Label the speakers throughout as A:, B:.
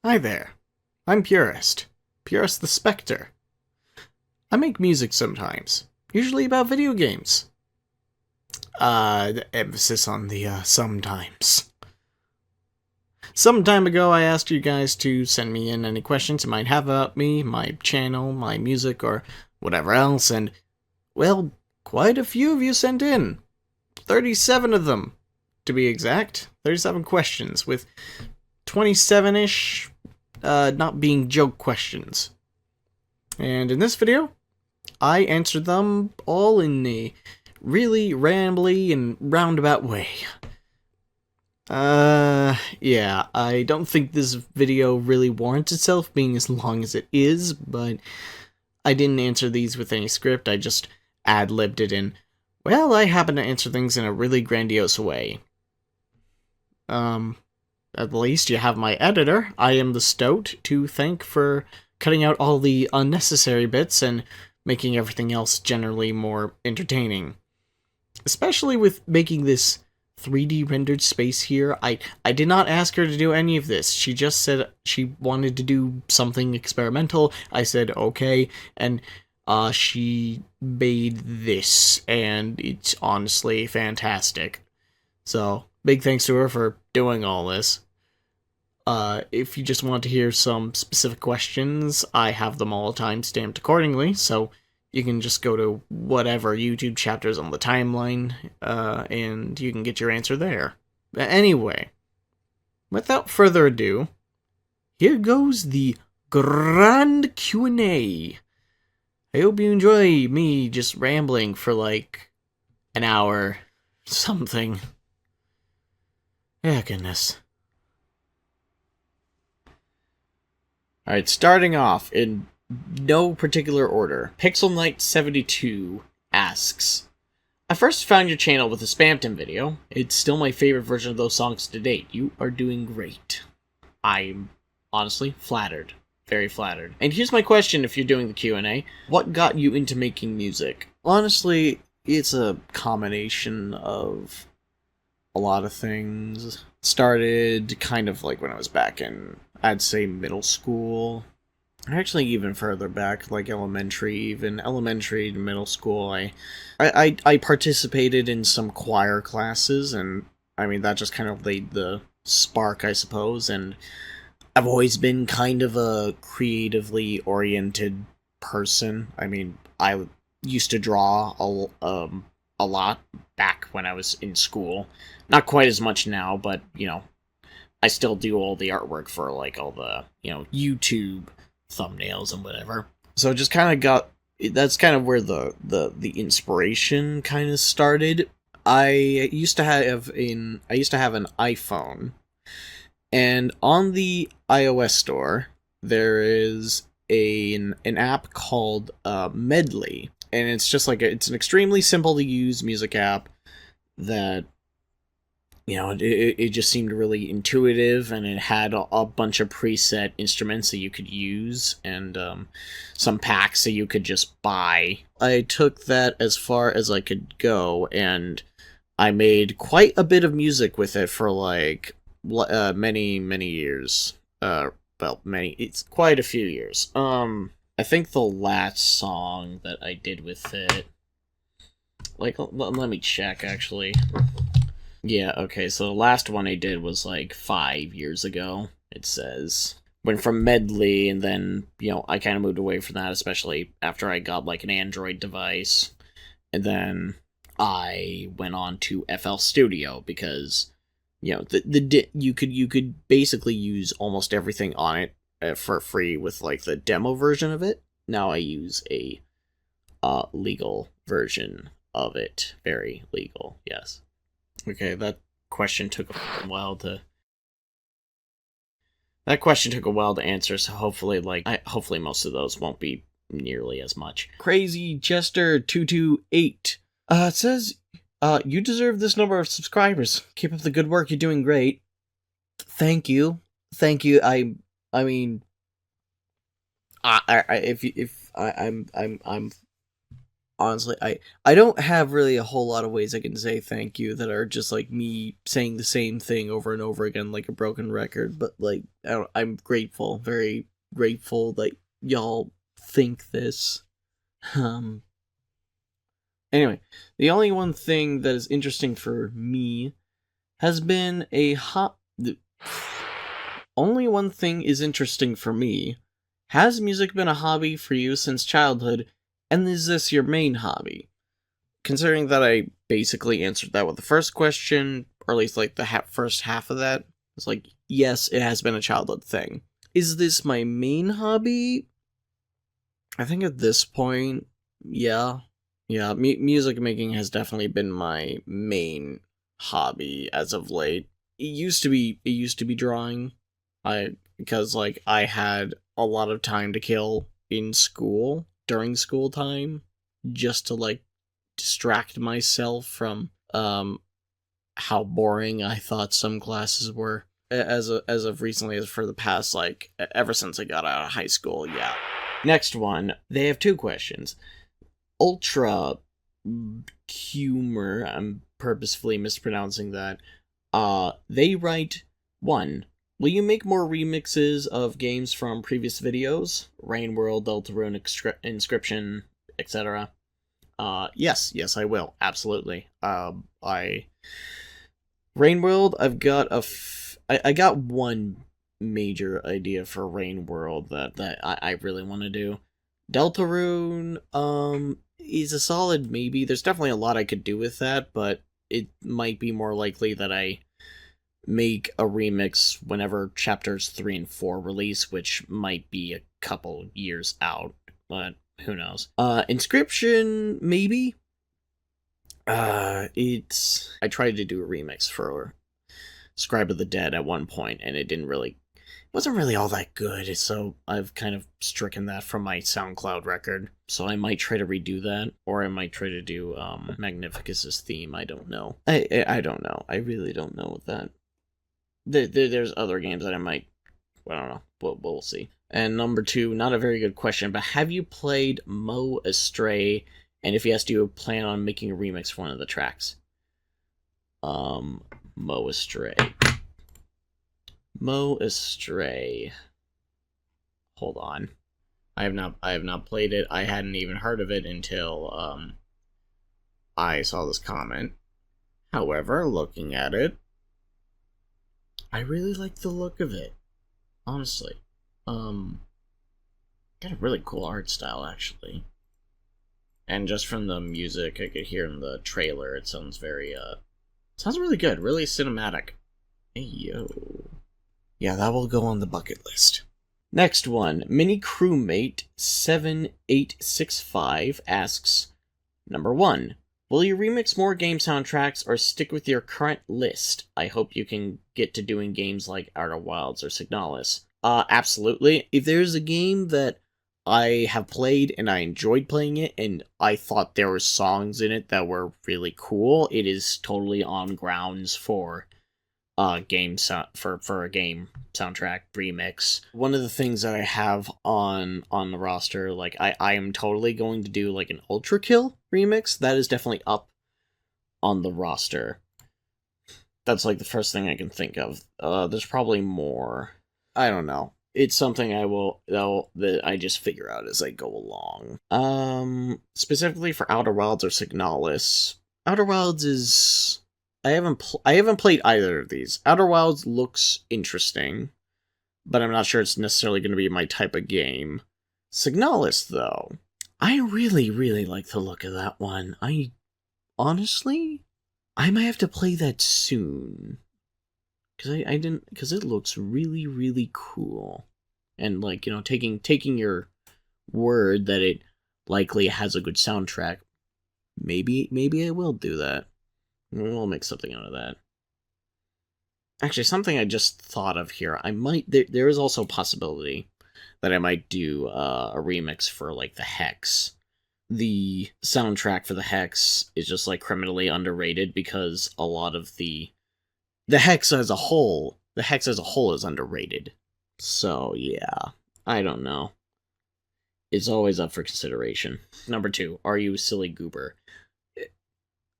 A: Hi there, I'm Purist. Purist the Specter. I make music sometimes, usually about video games. The emphasis on the sometimes. Some time ago I asked you guys to send me in any questions you might have about me, my channel, my music, or whatever else, and, well, quite a few of you sent in. 37 of them, to be exact. 37 questions, with 27-ish not being joke questions. And in this video, I answered them all in a really rambly and roundabout way. Yeah, I don't think this video really warrants itself being as long as it is, but I didn't answer these with any script, I just ad-libbed it in. Well, I happen to answer things in a really grandiose way. At least you have my editor, I am the Stoat, to thank for cutting out all the unnecessary bits and making everything else generally more entertaining. Especially with making this 3D rendered space here. I did not ask her to do any of this. She just said she wanted to do something experimental. I said okay, and she made this, and it's honestly fantastic. So, big thanks to her for doing all this. If you just want to hear some specific questions, I have them all time-stamped accordingly, so you can just go to whatever YouTube chapters on the timeline, and you can get your answer there. Anyway, without further ado, here goes the grand Q&A. I hope you enjoy me just rambling for like an hour something. Yeah, goodness. Alright, starting off in no particular order. Pixel Knight 72 asks, I first found your channel with a Spamton video. It's still my favorite version of those songs to date. You are doing great. I'm honestly flattered. Very flattered. And here's my question if you're doing the Q&A. What got you into making music? Honestly, it's a combination of a lot of things. Started kind of like when I was back in, I'd say, middle school. Actually, even further back, like elementary, even elementary to middle school, I participated in some choir classes, and I mean, that just kind of laid the spark, I suppose, and I've always been kind of a creatively oriented person. I mean, I used to draw a lot back when I was in school. Not quite as much now, but, you know, I still do all the artwork for, like, all the, you know, YouTube thumbnails and whatever. So it just kind of got, that's kind of where the inspiration kind of started. I used to have an iPhone, and on the iOS store there is an app called Medley, and it's just like it's an extremely simple to use music app that, you know, it just seemed really intuitive, and it had a bunch of preset instruments that you could use, and some packs that you could just buy. I took that as far as I could go, and I made quite a bit of music with it for, like, many years. It's quite a few years. I think the last song that I did with it, like, let me check, actually. Yeah, okay, so the last one I did was like 5 years ago, it says. Went from Medley, and then, you know, I kind of moved away from that, especially after I got, like, an Android device. And then I went on to FL Studio, because, you know, you could basically use almost everything on it for free with, like, the demo version of it. Now I use a legal version of it. Very legal, yes. Okay, that question took a while to answer, so hopefully, hopefully most of those won't be nearly as much. Crazy Jester 228. It says, you deserve this number of subscribers. Keep up the good work, you're doing great. Thank you. Thank you. I mean, I'm honestly, I don't have really a whole lot of ways I can say thank you that are just like me saying the same thing over and over again like a broken record, but like I'm grateful, very grateful that y'all think this. Um anyway, the only one thing that is interesting for me has been only one thing is interesting for me. Has music been a hobby for you since childhood, and is this your main hobby? Considering that I basically answered that with the first question, or at least like the first half of that, it's like, yes, it has been a childhood thing. Is this my main hobby? I think at this point, yeah. Yeah, music making has definitely been my main hobby as of late. It used to be drawing. Because like I had a lot of time to kill in school during school time just to like distract myself from how boring I thought some classes were. As of recently, as for the past like ever since I got out of high school, yeah. Next one, they have two questions. Ultra humor, I'm purposefully mispronouncing that. They write, 1. Will you make more remixes of games from previous videos? Rain World, Deltarune, Inscription, etc. Yes, I will. Absolutely. Rain World, I've got I got one major idea for Rain World that I really want to do. Deltarune, is a solid maybe. There's definitely a lot I could do with that, but it might be more likely that I make a remix whenever chapters 3 and 4 release, which might be a couple years out, but who knows. Inscription, maybe? I tried to do a remix for Scribe of the Dead at one point, and it wasn't really all that good, so I've kind of stricken that from my SoundCloud record. So I might try to redo that, or I might try to do Magnificus's theme. I don't know. I don't know. I really don't know what that. There's other games that I don't know. We'll see. And number 2, not a very good question, but have you played Astray? And if yes, do you plan on making a remix for one of the tracks? Astray. Astray. Hold on. I have not played it. I hadn't even heard of it until I saw this comment. However, looking at it, I really like the look of it. Honestly. Got a really cool art style actually. And just from the music I could hear in the trailer, it sounds sounds really good, really cinematic. Hey yo. Yeah, that will go on the bucket list. Next one, Mini Crewmate 7865 asks, number 1, will you remix more game soundtracks or stick with your current list? I hope you can get to doing games like Outer Wilds or Signalis. Absolutely. If there's a game that I have played and I enjoyed playing it and I thought there were songs in it that were really cool, it is totally on grounds for for a game soundtrack remix. One of the things that I have on the roster, like I am totally going to do like an Ultra Kill remix. That is definitely up on the roster. That's like the first thing I can think of. There's probably more. I don't know. It's something that I just figure out as I go along. Specifically for Outer Wilds or Signalis. Outer Wilds is... I haven't played either of these. Outer Wilds looks interesting, but I'm not sure it's necessarily going to be my type of game. Signalis, though, I really, really like the look of that one. Honestly, I might have to play that soon. Because it looks really, really cool. And, like, you know, taking your word that it likely has a good soundtrack, maybe I will do that. We'll make something out of that. Actually, something I just thought of here. There is also a possibility that I might do a remix for, like, the Hex. The soundtrack for the Hex is just, like, criminally underrated because a lot of the Hex as a whole is underrated. So, yeah. I don't know. is always up for consideration. Number 2, are you a silly goober?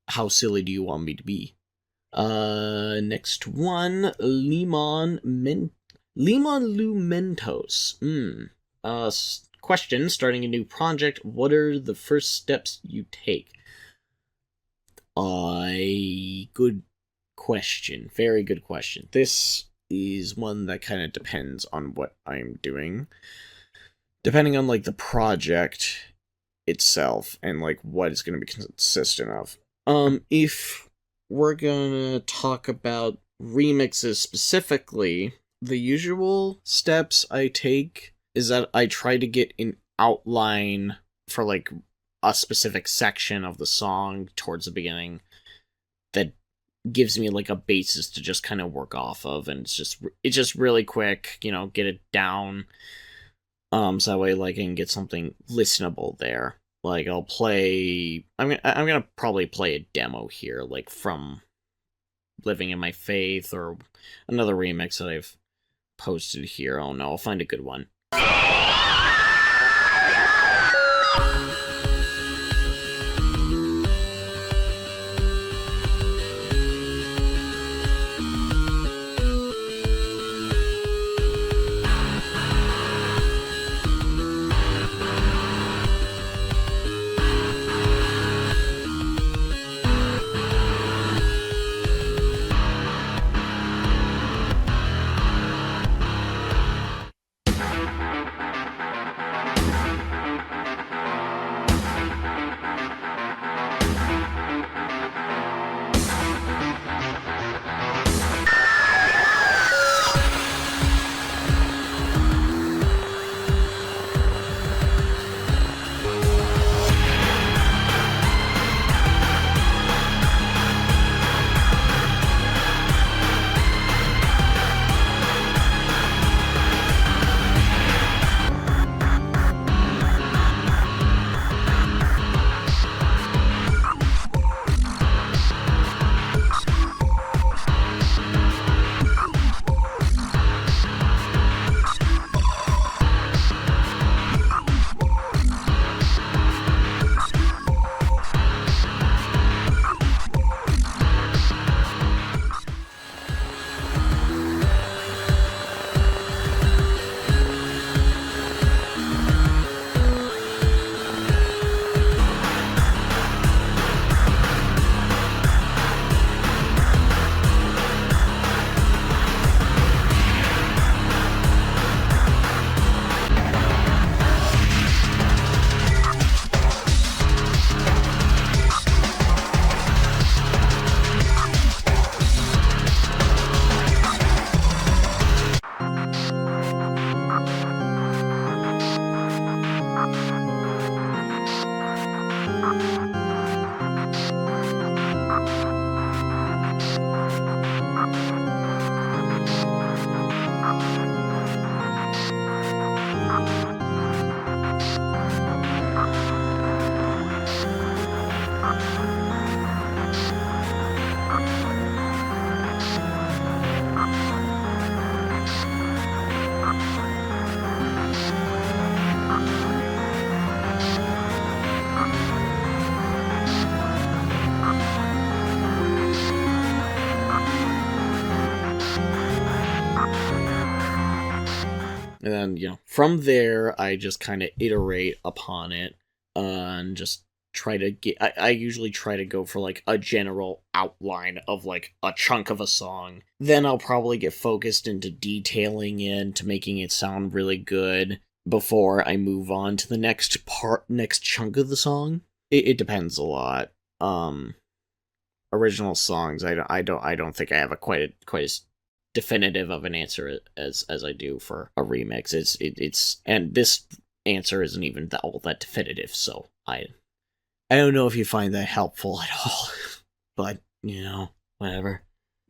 A: How silly do you want me to be? Next one, Limon Lumentos. Question, starting a new project, what are the first steps you take? Good question. Very good question. This is one that kind of depends on what I'm doing. Depending on, like, the project itself and, like, what it's going to be consistent of. If we're gonna talk about remixes specifically, the usual steps I take is that I try to get an outline for, like, a specific section of the song towards the beginning that gives me, like, a basis to just kind of work off of, and it's just really quick, you know, get it down, so that way, like, I can get something listenable there. Like, I'm gonna probably play a demo here, like, from Living in My Faith, or another remix that I've posted here. Oh no, I'll find a good one. And then, you know, from there, I just kind of iterate upon it, and just try to get... I usually try to go for, like, a general outline of, like, a chunk of a song. Then I'll probably get focused into detailing it, to making it sound really good, before I move on to the next chunk of the song. It depends a lot. Original songs, I don't think I have quite as definitive of an answer as I do for a remix. It's and this answer isn't even all that definitive, so I don't know if you find that helpful at all. But, you know, whatever.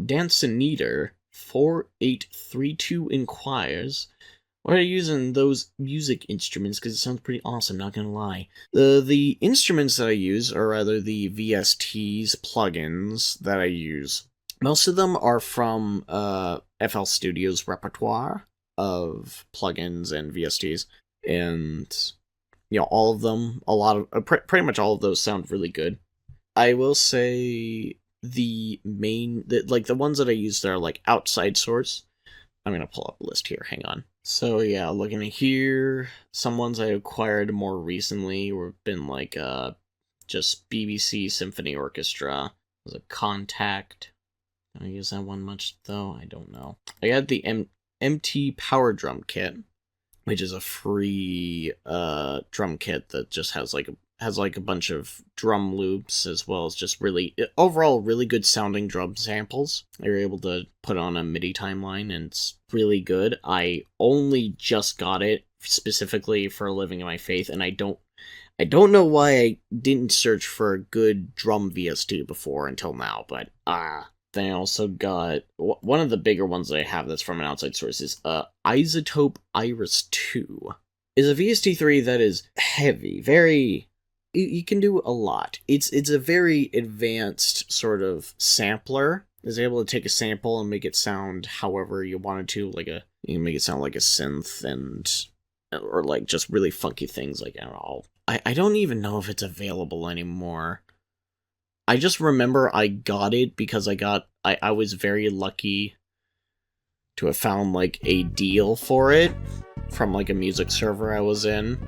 A: Danceneater 4832 inquires, why are you using those music instruments? Because it sounds pretty awesome, not gonna lie. The instruments that I use, or rather the VSTs plugins that I use, most of them are from FL Studio's repertoire of plugins and VSTs. And all of them, pretty much all of those sound really good. I will say the ones that I use that are like outside source. I'm gonna pull up a list here. Hang on. So yeah, looking at here, some ones I acquired more recently have been like just BBC Symphony Orchestra. There's a Contact. I don't use that one much though. I don't know. I got the MT Power Drum Kit, which is a free drum kit that just has a bunch of drum loops, as well as just overall really good sounding drum samples. You're able to put on a MIDI timeline, and it's really good. I only just got it specifically for Living in My Faith, and I don't know why I didn't search for a good drum VST before until now, but then I also got one of the bigger ones that I have that's from an outside source is Isotope Iris 2. Is a VST3 that is heavy, very. You can do a lot. It's a very advanced sort of sampler. Is able to take a sample and make it sound however you want it to, you can make it sound like a synth or like just really funky things. Like, I don't know. I don't even know if it's available anymore. I just remember I got it because I was very lucky to have found like a deal for it from like a music server I was in.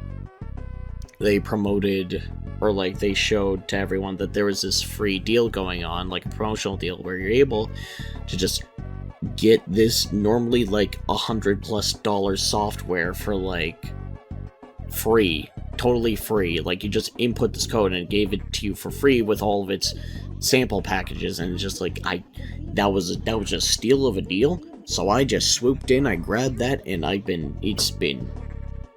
A: They promoted, or like they showed to everyone that there was this free deal going on, like a promotional deal where you're able to just get this normally like $100+ software for like free, totally free. Like, you just input this code and it gave it to you for free with all of its sample packages, and it's just like that was a steal of a deal. So I just swooped in, I grabbed that, and it's been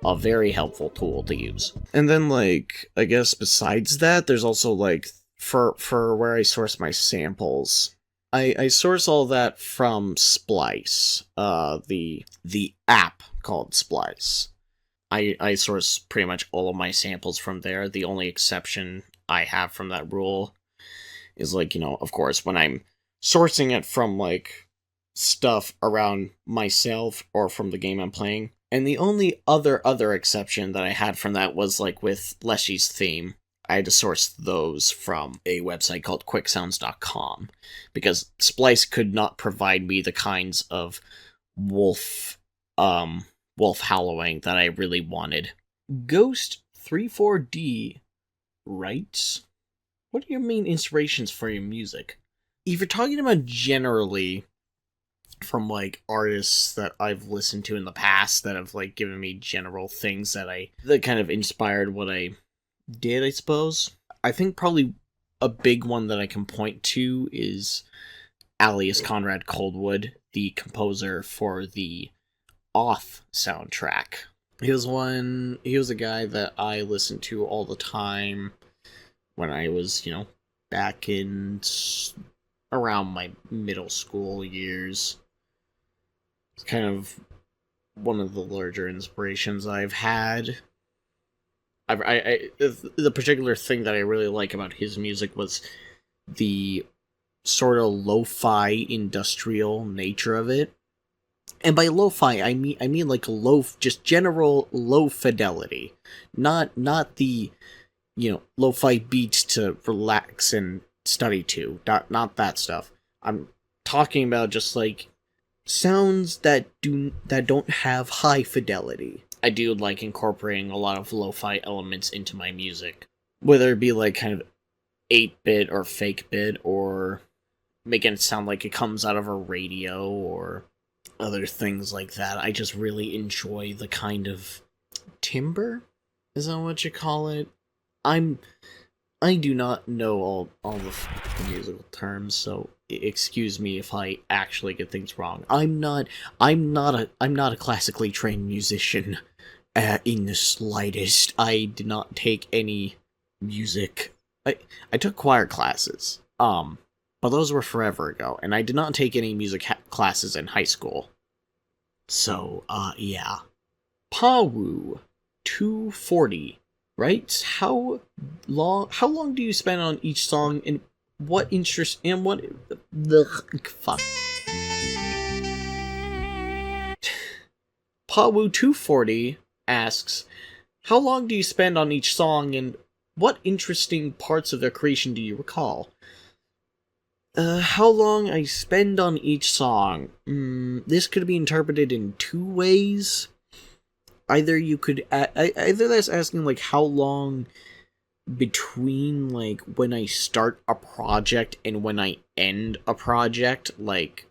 A: a very helpful tool to use. And then, like, I guess besides that, there's also, like, for where I source my samples, I source all that from Splice, the app called Splice. I source pretty much all of my samples from there. The only exception I have from that rule is, like, of course, when I'm sourcing it from, like, stuff around myself or from the game I'm playing. And the only other exception that I had from that was, like, with Leshy's theme. I had to source those from a website called quicksounds.com, because Splice could not provide me the kinds of wolf howling that I really wanted. Ghost34D writes, what are your main inspirations for your music? If you're talking about generally from, like, artists that I've listened to in the past that have, like, given me general things that kind of inspired what I did, I suppose, I think probably a big one that I can point to is alias Conrad Coldwood, the composer for the Aaaand soundtrack. He was a guy that I listened to all the time when I was, back in around my middle school years. It's kind of one of the larger inspirations I've had. The particular thing that I really like about his music was the sort of lo-fi industrial nature of it. And by lo-fi, I mean like just general low fidelity, not the lo-fi beats to relax and study to, not that stuff. I'm talking about just like sounds that don't have high fidelity. I do like incorporating a lot of lo-fi elements into my music, whether it be like kind of 8-bit or fake bit, or making it sound like it comes out of a radio, or other things like that. I just really enjoy the kind of timbre? Is that what you call it? I do not know all the musical terms, so excuse me if I actually get things wrong. I'm not a classically trained musician in the slightest. I did not take any music. I took choir classes. But those were forever ago, and I did not take any music classes in high school. So, yeah. Pawu 240 writes, how long do you spend on each song, and what interest, and what the fuck? Pawu 240 asks, How long do you spend on each song, and what interesting parts of their creation do you recall? How long I spend on each song? This could be interpreted in two ways. Either you could, either that's asking, like, how long between, like, when I start a project and when I end a project, like,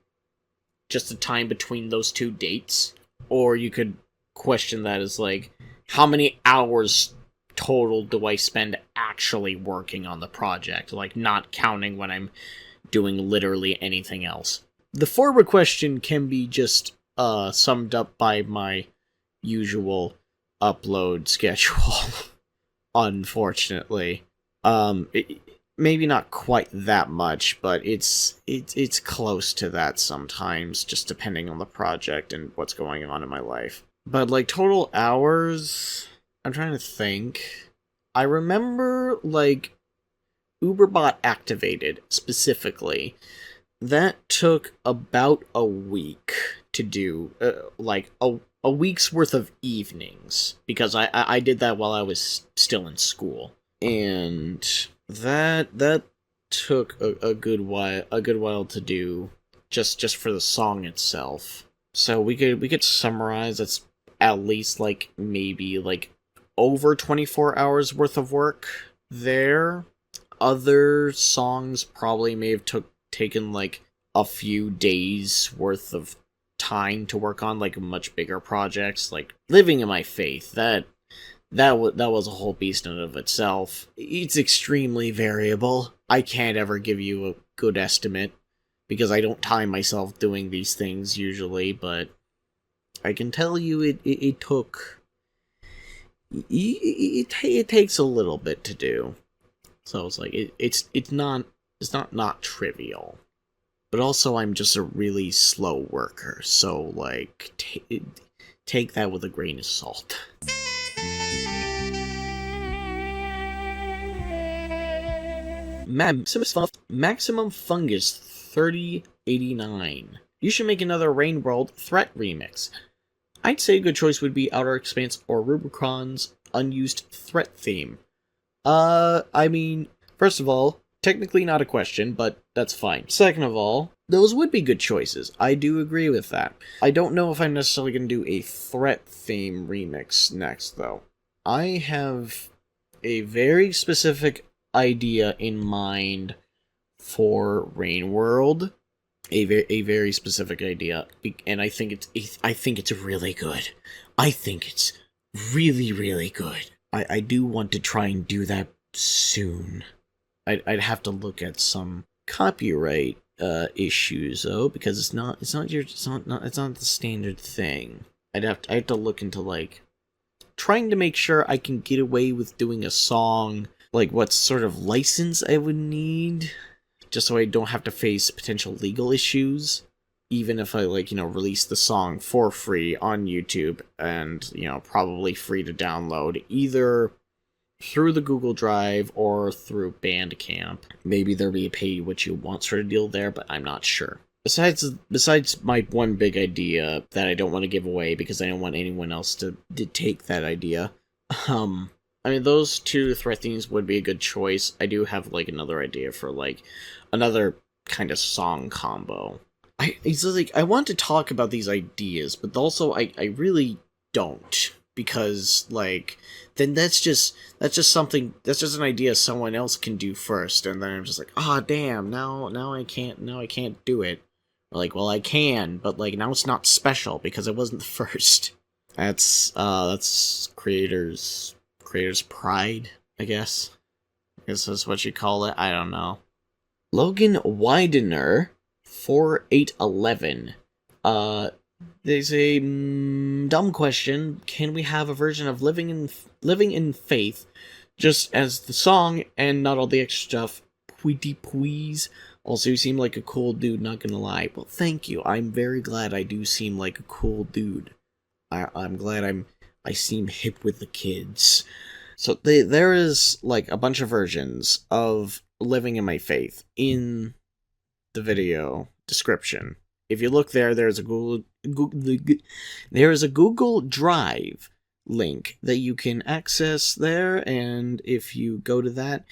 A: just the time between those two dates. Or you could question that as, like, how many hours total do I spend actually working on the project, like, not counting when I'm doing literally anything else. The forward question can be just summed up by my usual upload schedule, unfortunately. Maybe not quite that much, but it's close to that sometimes, just depending on the project and what's going on in my life. But, like, total hours, I'm trying to think. I remember, like, Uberbot activated, specifically. That took about a week to do, like, a week's worth of evenings, because I did that while I was still in school. And that took a good while to do, just for the song itself. So we could summarize it's at least, like, maybe, like, over 24 hours worth of work there. Other songs probably may have taken, like, a few days worth of time to work on, like, much bigger projects, like Living in My Faith. That was a whole beast in and of itself. It's extremely variable. I can't ever give you a good estimate, because I don't time myself doing these things usually, but I can tell you it took... It takes a little bit to do. So it's like, it's not trivial. But also, I'm just a really slow worker, so, like, take that with a grain of salt. Maximum Fungus 3089. You should make another Rain World Threat remix. I'd say a good choice would be Outer Expanse or Rubicon's unused threat theme. I mean, first of all, technically not a question, but that's fine. Second of all, those would be good choices. I do agree with that. I don't know if I'm necessarily going to do a threat theme remix next, though. I have a very specific idea in mind for Rain World. A very specific idea, and I think it's really good. I think it's really, really good. I do want to try and do that soon. I'd have to look at some copyright issues, though, because it's not the standard thing. I have to look into, like, trying to make sure I can get away with doing a song, like, what sort of license I would need, just so I don't have to face potential legal issues, even if I, like, release the song for free on YouTube, and, probably free to download, either through the Google Drive or through Bandcamp. Maybe there'll be a pay what you want sort of deal there, but I'm not sure. Besides my one big idea that I don't want to give away because I don't want anyone else to take that idea, I mean, those two threat themes would be a good choice. I do have, like, another idea for, like, another kind of song combo. I want to talk about these ideas, but also I really don't, because, like, then that's just an idea someone else can do first, and then I'm just like, damn, now I can't do it. Or, like, well, I can, but, like, now it's not special because it wasn't the first. That's creators' pride, I guess. I guess that's what you call it. I don't know. Logan Widener 4811. There's a dumb question. Can we have a version of Living in Faith just as the song and not all the extra stuff? Pretty please. Also, you seem like a cool dude, not gonna lie. Well, thank you. I'm very glad I do seem like a cool dude. I'm glad I seem hip with the kids. So there is, like, a bunch of versions of Living in My Faith in the video description. If you look there, there is a Google Drive link that you can access there, and if you go to that,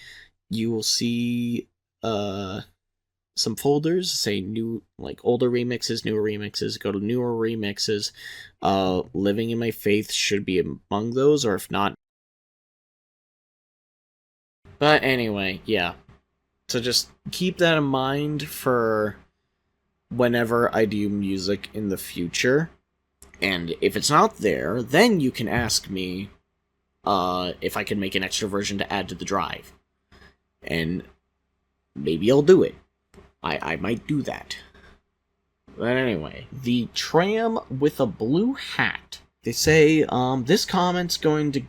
A: you will see some folders, say new, like older remixes, newer remixes. Go to newer remixes. Living in My Faith should be among those, or if not. But anyway, yeah. So just keep that in mind for whenever I do music in the future. And if it's not there, then you can ask me if I can make an extra version to add to the drive. And maybe I'll do it. I might do that. But anyway, the tram with a blue hat. They say, this comment's going to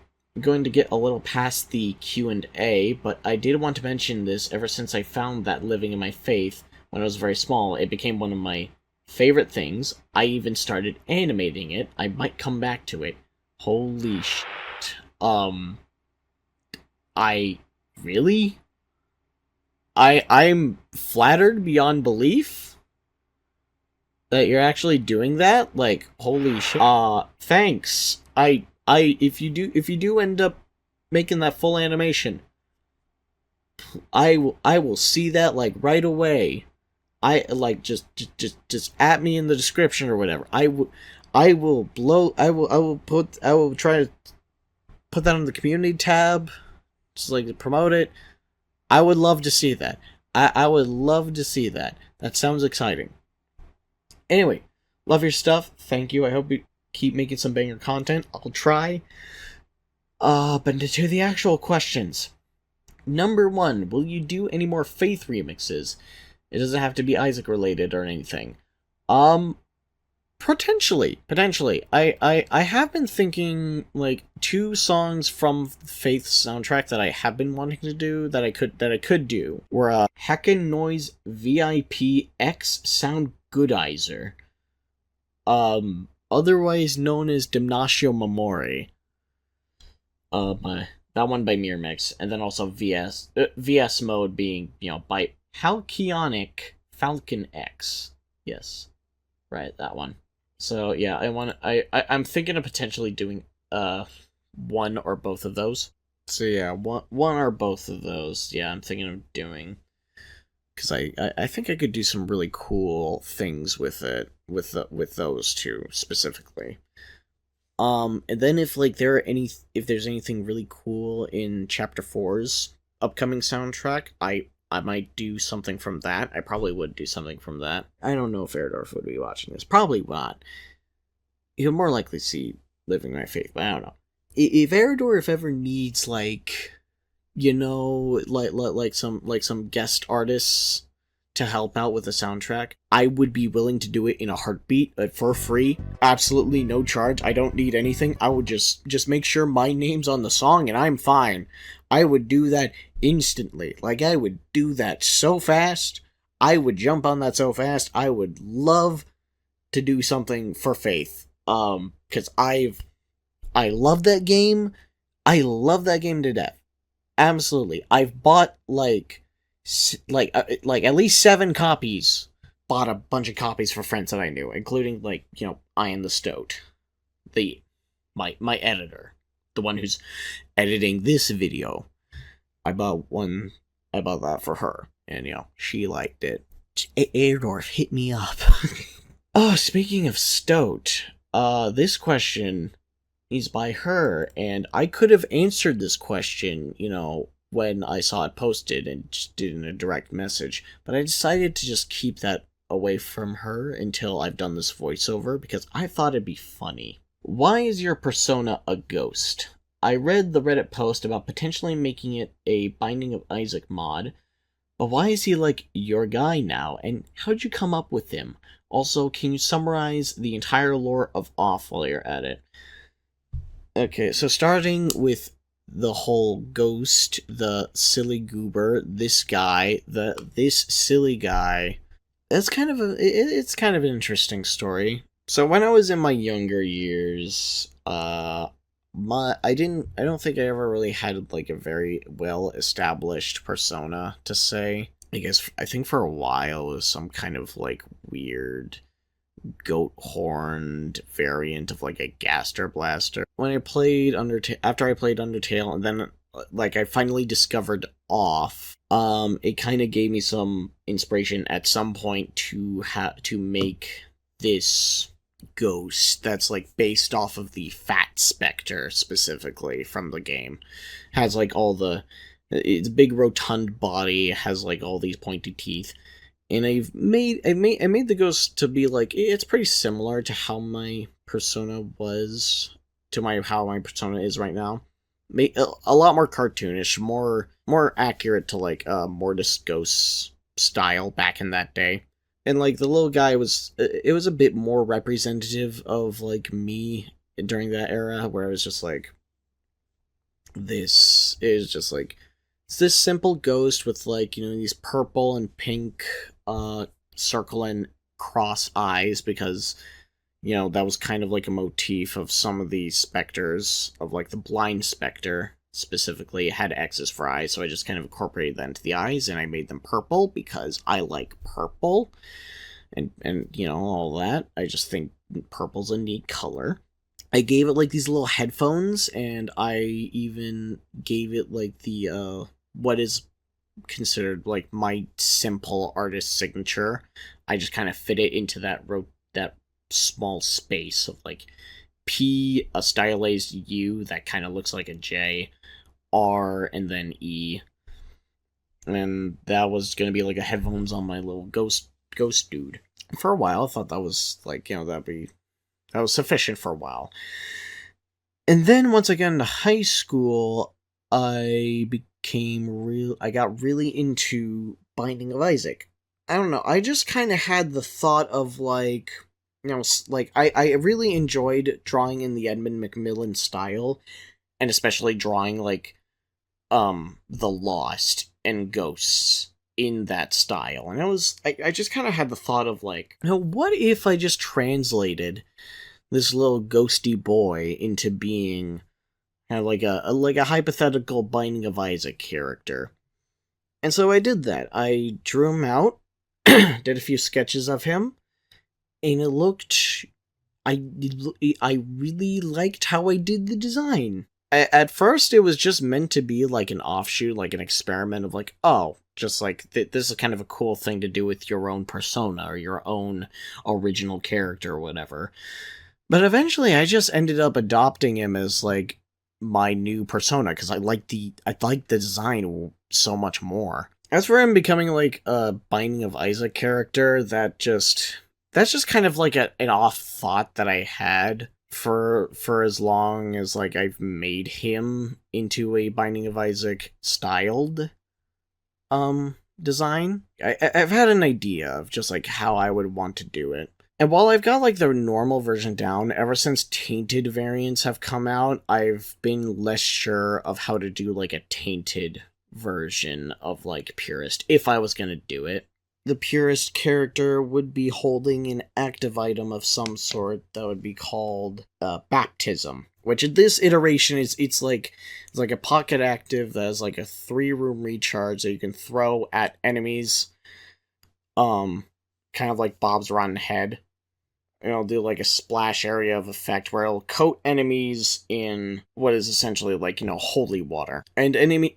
A: get a little past the Q&A, but I did want to mention this ever since I found that Living in My Faith when I was very small. It became one of my favorite things. I even started animating it. I might come back to it. Holy shit. I'm flattered beyond belief that you're actually doing that. Like, holy shit. Thanks. If you do end up making that full animation, I will see that, like, right away. Just at me in the description or whatever. I will try to put that on the community tab, just like to promote it. I would love to see that. I would love to see that. That sounds exciting. Anyway, love your stuff. Thank you. I hope you keep making some banger content. I'll try. But to the actual questions. Number 1, will you do any more Faith remixes? It doesn't have to be Isaac related or anything. Potentially. I have been thinking, like, 2 songs from Faith's soundtrack that I have been wanting to do that I could do were Heckin' Noise VIP X Sound Goodizer, otherwise known as Dimnatio Memori. That one by Mirmix, and then also VS mode being, by Halcyonic Falcon X. Yes, right, that one. So yeah, I'm thinking of potentially doing one or both of those. So yeah, one or both of those. Yeah, I'm thinking of doing, because I think I could do some really cool things with it, with those 2 specifically. And then if there's anything really cool in Chapter 4's upcoming soundtrack, I might do something from that. I probably would do something from that. I don't know if Airdorf would be watching this. Probably not. He'll more likely see Living My Faith, but I don't know. If Airdorf ever needs, like, some guest artists to help out with the soundtrack, I would be willing to do it in a heartbeat, for free. Absolutely no charge. I don't need anything. I would just make sure my name's on the song and I'm fine. I would do that instantly. Like, I would do that so fast. I would jump on that so fast. I would love to do something for Faith. Because I love that game. I love that game to death. Absolutely. I've bought, like at least 7 copies. Bought a bunch of copies for friends that I knew, including, like, Aaaand the Stoat, my editor, the one who's editing this video. I bought that for her, and she liked it. Airdorf, hit me up. Oh, speaking of Stoat, this question is by her, and I could have answered this question, when I saw it posted and just did in a direct message, but I decided to just keep that away from her until I've done this voiceover, because I thought it'd be funny. Why is your persona a ghost? I read the Reddit post about potentially making it a Binding of Isaac mod, but why is he, like, your guy now, and how'd you come up with him? Also, can you summarize the entire lore of Off while you're at it? Okay, so starting with the whole ghost, the silly goober, this silly guy. It's kind of an interesting story. So when I was in my younger years, I don't think I ever really had, like, a very well established persona to say. I think for a while it was some kind of, like, weird, goat horned variant of like a Gaster Blaster. When I played Undertale, after I played Undertale, and then like I finally discovered Off, it kind of gave me some inspiration at some point to make this ghost that's like based off of the Fat Specter specifically from the game. Has like all the, it's a big rotund body, has like all these pointy teeth. And I made the ghost to be like, it's pretty similar to how my persona was, to how my persona is right now. A lot more cartoonish, more accurate to like Mortis Ghost style back in that day. And like the little guy was, it was a bit more representative of like me during that era, where I was just like, this is just like, it's this simple ghost with like, you know, these purple and pink circle and cross eyes, because, you know, that was kind of like a motif of some of the specters, of like the blind specter specifically had X's for eyes, so I just kind of incorporated that into the eyes, and I made them purple because I like purple, and you know, all that. I just think purple's a neat color. I gave it like these little headphones, and I even gave it like the what is considered like my simple artist signature. I just kind of fit it into that small space of like P, a stylized U that kind of looks like a J, R, and then E. And that was going to be like a headphones on my little ghost dude. For a while, I thought that was like, you know, that was sufficient for a while. And then once I got into high school, I got really into Binding of Isaac. I don't know, I just kind of had the thought of like, you know, like I really enjoyed drawing in the Edmund Macmillan style, and especially drawing like the Lost and Ghosts in that style. And I just kind of had the thought of like, you know, what if I just translated this little ghosty boy into being kind of like a hypothetical Binding of Isaac character. And so I did that. I drew him out, did a few sketches of him, and it looked, I really liked how I did the design. At first, it was just meant to be like an offshoot, like an experiment of like, oh, just like, this is kind of a cool thing to do with your own persona or your own original character or whatever. But eventually, I just ended up adopting him as like my new persona, because I like the design so much more. As for him becoming like a Binding of Isaac character, that's just kind of like an off thought that I had for as long as like I've made him into a Binding of Isaac styled design. I've had an idea of just like how I would want to do it. And while I've got like the normal version down, ever since tainted variants have come out, I've been less sure of how to do like a tainted version of like Purist, if I was gonna do it. The Purist character would be holding an active item of some sort that would be called Baptism, which in this iteration it's like a pocket active that has like a 3-room recharge that you can throw at enemies, kind of like Bob's Rotten Head. And it'll do like a splash area of effect where it'll coat enemies in what is essentially like, you know, holy water. And any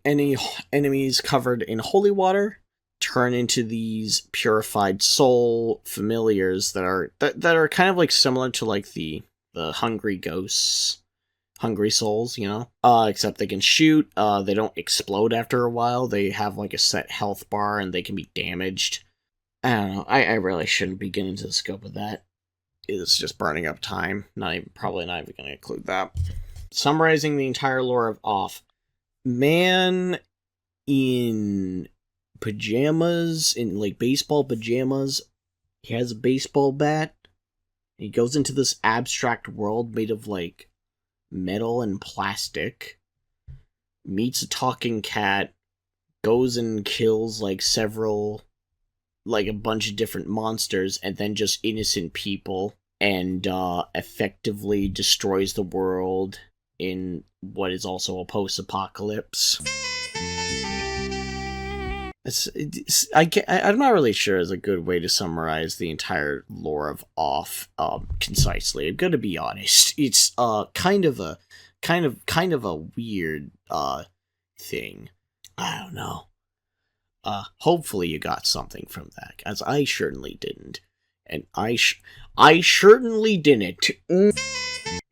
A: enemies covered in holy water turn into these purified soul familiars that are kind of like similar to like the hungry ghosts, hungry souls, you know? Except they can shoot, they don't explode after a while, they have like a set health bar and they can be damaged. I don't know, I really shouldn't be getting into the scope of that. It's just burning up time. Probably not even going to include that. Summarizing the entire lore of Off. Man in pajamas, in like baseball pajamas. He has a baseball bat. He goes into this abstract world made of like metal and plastic. Meets a talking cat. Goes and kills like a bunch of different monsters, and then just innocent people, and effectively destroys the world in what is also a post-apocalypse. I'm not really sure is a good way to summarize the entire lore of Off concisely. I'm gonna be honest. It's kind of a weird thing. I don't know. Hopefully you got something from that, as I certainly didn't, and I certainly didn't.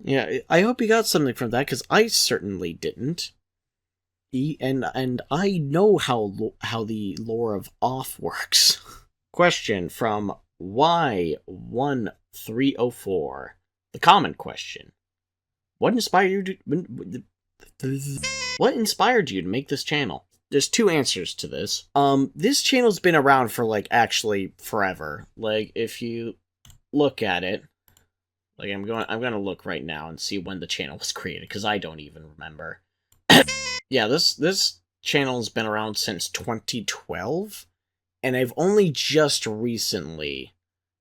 A: Yeah, I hope you got something from that, because I certainly didn't. And I know how the lore of Off works. Question from Y1304. The common question. What inspired you to make this channel? There's two answers to this. This channel's been around for, like, actually forever. Like, if you look at it, like, I'm gonna look right now and see when the channel was created, because I don't even remember. Yeah, this channel's been around since 2012, and I've only just recently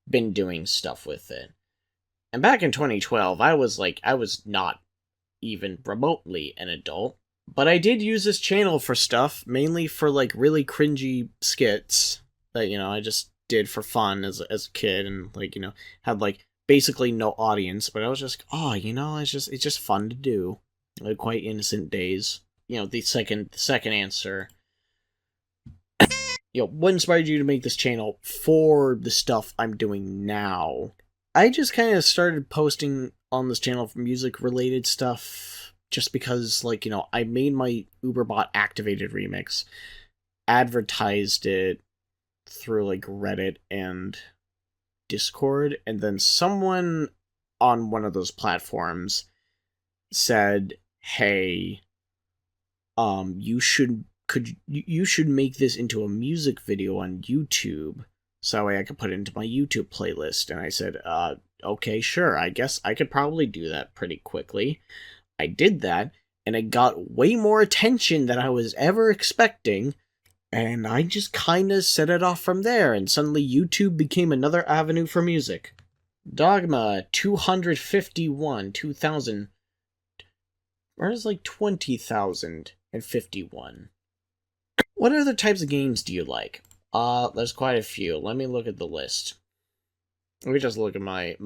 A: been doing stuff with it. And back in 2012, I was not even remotely an adult, but I did use this channel for stuff, mainly for, like, really cringy skits that, you know, I just did for fun as a kid, and, like, you know, had, like, basically no audience, but I was just, oh, you know, it's just fun to do. Like, quite innocent days. You know, the second answer. You know, what inspired you to make this channel for the stuff I'm doing now? I just kind of started posting on this channel for music-related stuff, just because, like, you know, I made my Uberbot activated remix, advertised it through, like, Reddit and Discord, and then someone on one of those platforms said, hey, you should make this into a music video on YouTube, so that way I could put it into my YouTube playlist. And I said, okay, sure, I guess I could probably do that pretty quickly. I did that, and it got way more attention than I was ever expecting, and I just kinda set it off from there, and suddenly YouTube became another avenue for music. Dogma 251, 2000, where's, like, 20,051? What other types of games do you like? There's quite a few. Let me look at the list. Let me just look at my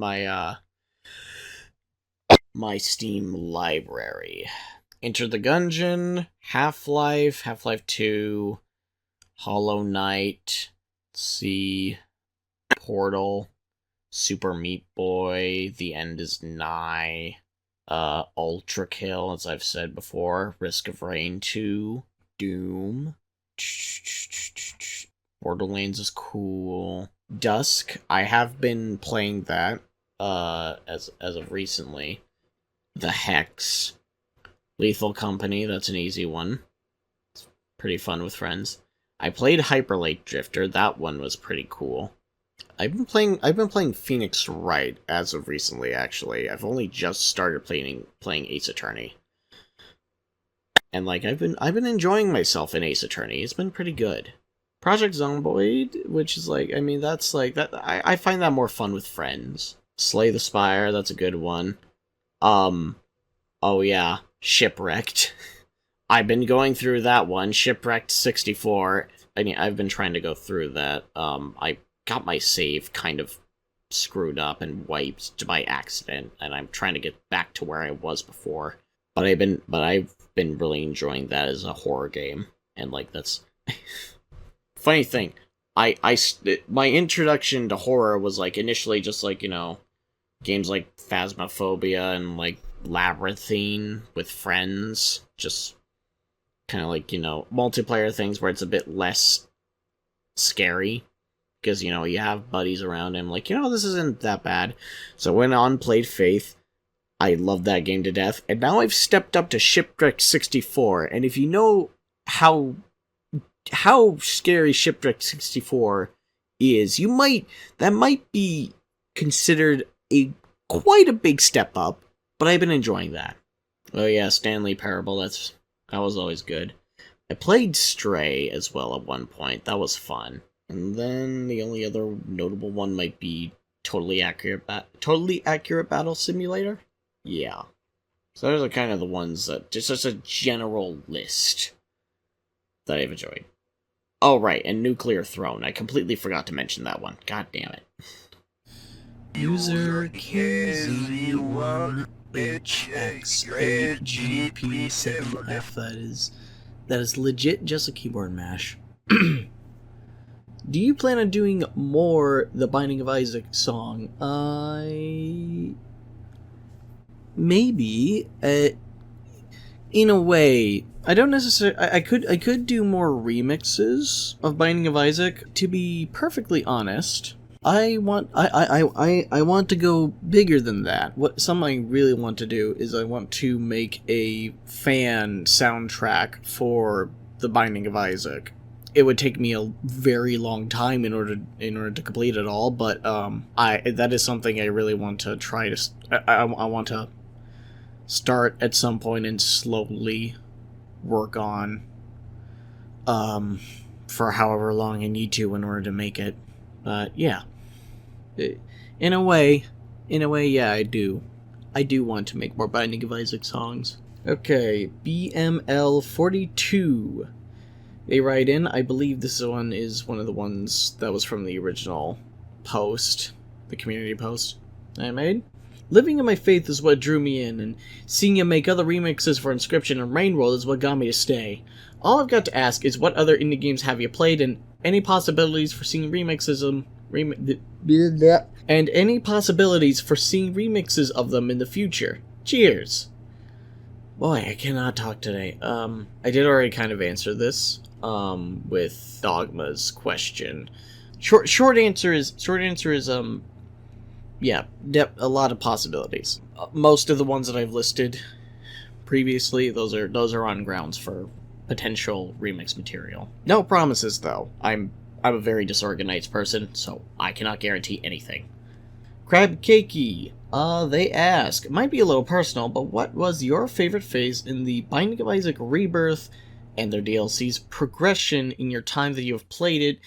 A: Steam library. Enter the Gungeon, Half-Life, Half-Life 2, Hollow Knight, let's see, Portal, Super Meat Boy, The End is Nigh, Ultra Kill, as I've said before, Risk of Rain 2, Doom, Borderlands is cool, Dusk, I have been playing that, as of recently, The Hex, Lethal Company, that's an easy one, it's pretty fun with friends. I played Hyper Light Drifter, that one was pretty cool. I've been playing Phoenix Wright as of recently, actually. I've only just started playing Ace Attorney. And, like, I've been enjoying myself in Ace Attorney. It's been pretty good. Project Zomboid, which is, like, I mean, that's, like, that I find that more fun with friends. Slay the Spire, that's a good one. Oh yeah, Shipwrecked. I've been going through that one, Shipwrecked 64. I mean, I've been trying to go through that. I got my save kind of screwed up and wiped by accident, and I'm trying to get back to where I was before. But I've been really enjoying that as a horror game, and, like, that's funny thing. My introduction to horror was, like, initially just, like, you know, games like Phasmophobia and, like, Labyrinthine with friends, just kind of, like, you know, multiplayer things where it's a bit less scary, because, you know, you have buddies around him, like, you know, this isn't that bad. So I went on, played Faith. I love that game to death, and now I've stepped up to Shipwreck 64, and if you know how scary Shipwreck 64 is, that might be considered quite a big step up, but I've been enjoying that. Oh yeah, Stanley Parable, that was always good. I played Stray as well at one point, that was fun. And then the only other notable one might be Totally Accurate Battle Simulator? Yeah. So those are kind of the ones that, just as a general list, that I've enjoyed. Oh, right, and Nuclear Throne. I completely forgot to mention that one. God damn it. User KZ1HX8GP7F. That is legit just a keyboard mash. Do you plan on doing more The Binding of Isaac song? Maybe. In a way, I don't necessarily. I could do more remixes of Binding of Isaac. To be perfectly honest, I want to go bigger than that. Something I really want to do is I want to make a fan soundtrack for The Binding of Isaac. It would take me a very long time in order to complete it all, but that is something I really want to try to. I want to start at some point and slowly work on for however long I need to in order to make it. Yeah. In a way, yeah, I do want to make more Binding of Isaac songs. Okay, BML42. They write in, I believe this one is one of the ones that was from the original post, the community post I made. Living in my faith is what drew me in, and seeing you make other remixes for Inscription and Rainroll is what got me to stay. All I've got to ask is what other indie games have you played, and any possibilities for seeing remixes of them in the future. Cheers! Boy, I cannot talk today. I did already kind of answer this, with Dogma's question. Short answer is, yeah, a lot of possibilities. Most of the ones that I've listed previously, those are on grounds for potential remix material. No promises, though. I'm a very disorganized person, so I cannot guarantee anything. Crab Cakey. They ask, might be a little personal, but what was your favorite phase in the Binding of Isaac Rebirth and their DLC's progression in your time that you have played it,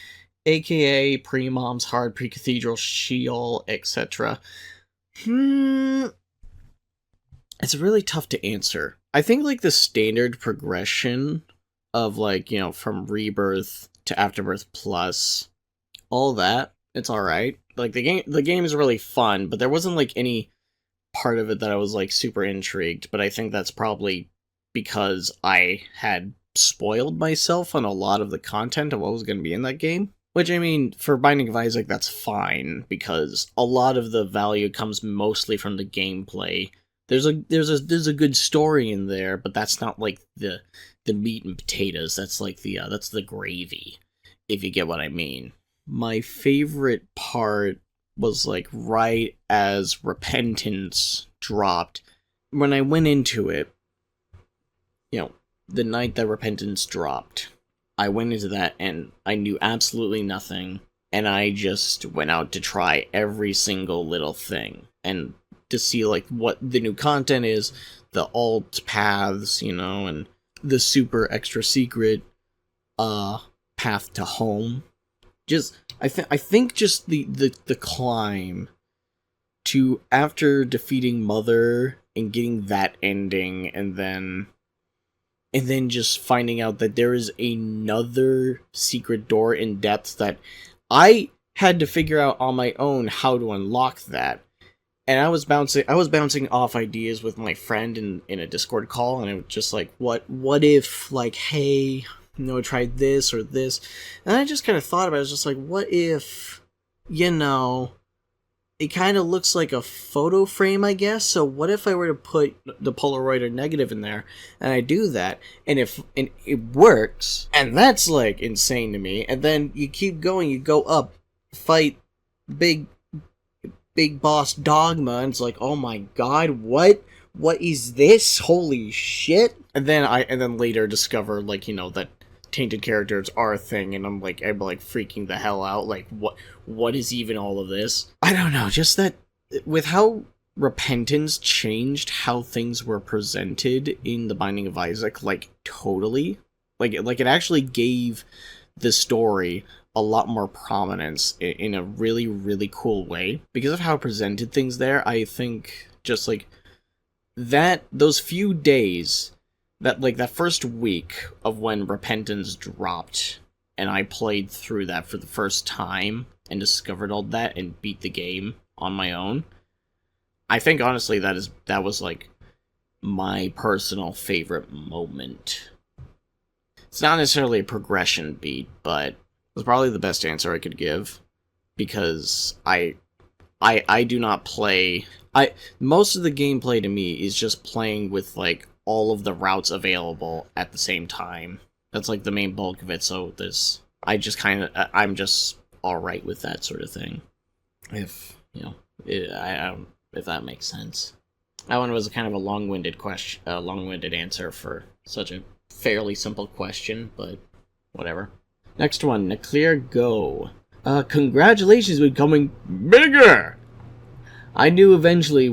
A: aka pre-Mom's Hard, pre-Cathedral, Sheol, etc.? It's really tough to answer. I think, like, the standard progression of, like, you know, from Rebirth to Afterbirth Plus, all that, it's alright. Like, the game is really fun, but there wasn't, like, any part of it that I was, like, super intrigued, but I think that's probably because I had spoiled myself on a lot of the content of what was going to be in that game. Which, I mean, for Binding of Isaac, that's fine, because a lot of the value comes mostly from the gameplay. There's a good story in there, but that's not, like, the meat and potatoes. That's, like, that's the gravy, if you get what I mean. My favorite part was, like, right as Repentance dropped. When I went into it, you know, the night that Repentance dropped, I went into that and I knew absolutely nothing, and I just went out to try every single little thing, and to see, like, what the new content is, the alt paths, you know, and the super extra secret, path to home. I think just the climb to, after defeating Mother and getting that ending, and then just finding out that there is another secret door in depth that I had to figure out on my own how to unlock that. And I was bouncing off ideas with my friend in a Discord call, and it was just like, what if, like, hey, you know, try this or this. And I just kind of thought about it. I was just like, what if, you know, it kind of looks like a photo frame, I guess. So what if I were to put the Polaroid or negative in there, and I do that, and it works, and that's, like, insane to me. And then you keep going, you go up, fight big boss Dogma, and it's like, oh my god, what is this? Holy shit! And then later discover, like, you know, that tainted characters are a thing, and I'm like freaking the hell out, like, what is even all of this? I don't know, just that, with how Repentance changed how things were presented in The Binding of Isaac, like, totally. Like it actually gave the story a lot more prominence in a really, really cool way. Because of how it presented things there, I think just, like, those few days, that first week of when Repentance dropped, and I played through that for the first time and discovered all that and beat the game on my own. I think honestly that was like my personal favorite moment. It's not necessarily a progression beat, but it's probably the best answer I could give, because I do not play. Most of the gameplay to me is just playing with like all of the routes available at the same time. That's like the main bulk of it. So I'm just all right with that sort of thing. If you know, I don't, if that makes sense. That one was kind of a long-winded question, long-winded answer for such a fairly simple question, but whatever. Next one, Clear Go. Congratulations on becoming bigger. I knew eventually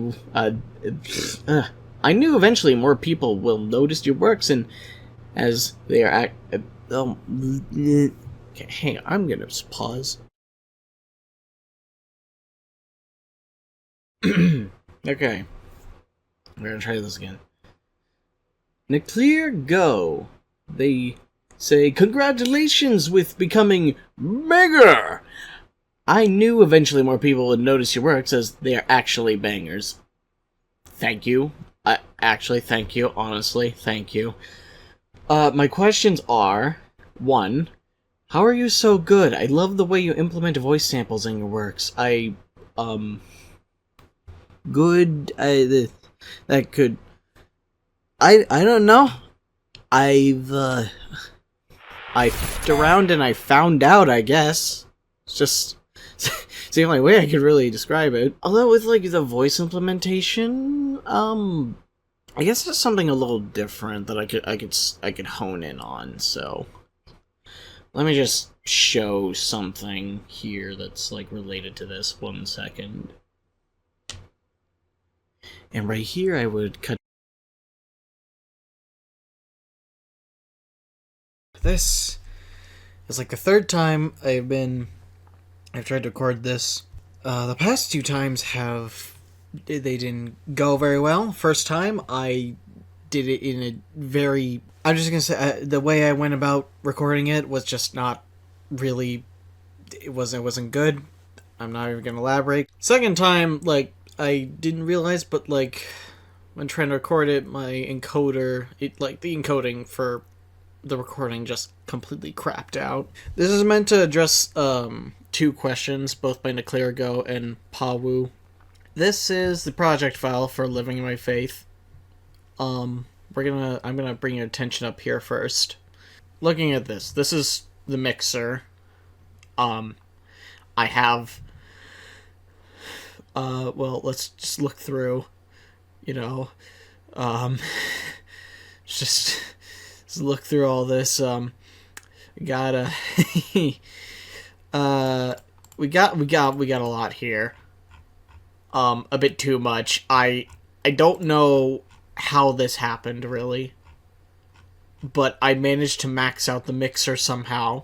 A: more people will notice your works, and as they are okay, hang on, I'm gonna just pause. Okay. We're gonna try this again. Clear Go. They say, congratulations with becoming bigger. I knew eventually more people would notice your works, as they are actually bangers. Thank you. Thank you. Honestly, thank you. My questions are, 1. How are you so good? I love the way you implement voice samples in your works. Good, that could... I don't know. I f***ed around and I found out, I guess. It's just... it's the only way I could really describe it. Although with, like, the voice implementation, I guess it's something a little different that I could hone in on, so... Let me just show something here that's, like, related to this. 1 second. And right here I would cut... This is like the 3rd time I've tried to record this. The past 2 times they didn't go very well. First time I did it in a very... I'm just gonna say the way I went about recording it was just not really... It wasn't good. I'm not even gonna elaborate. Second time, like, I didn't realize, but like when trying to record it, my encoder, the encoding for the recording just completely crapped out. This is meant to address 2 questions, both by Clear Go and Pawu. This is the project file for Living in My Faith. I'm gonna bring your attention up here first. Looking at this is the mixer. I have well, let's just look through, just look through all this. We got a lot here. A bit too much. I don't know how this happened, really, but I managed to max out the mixer somehow.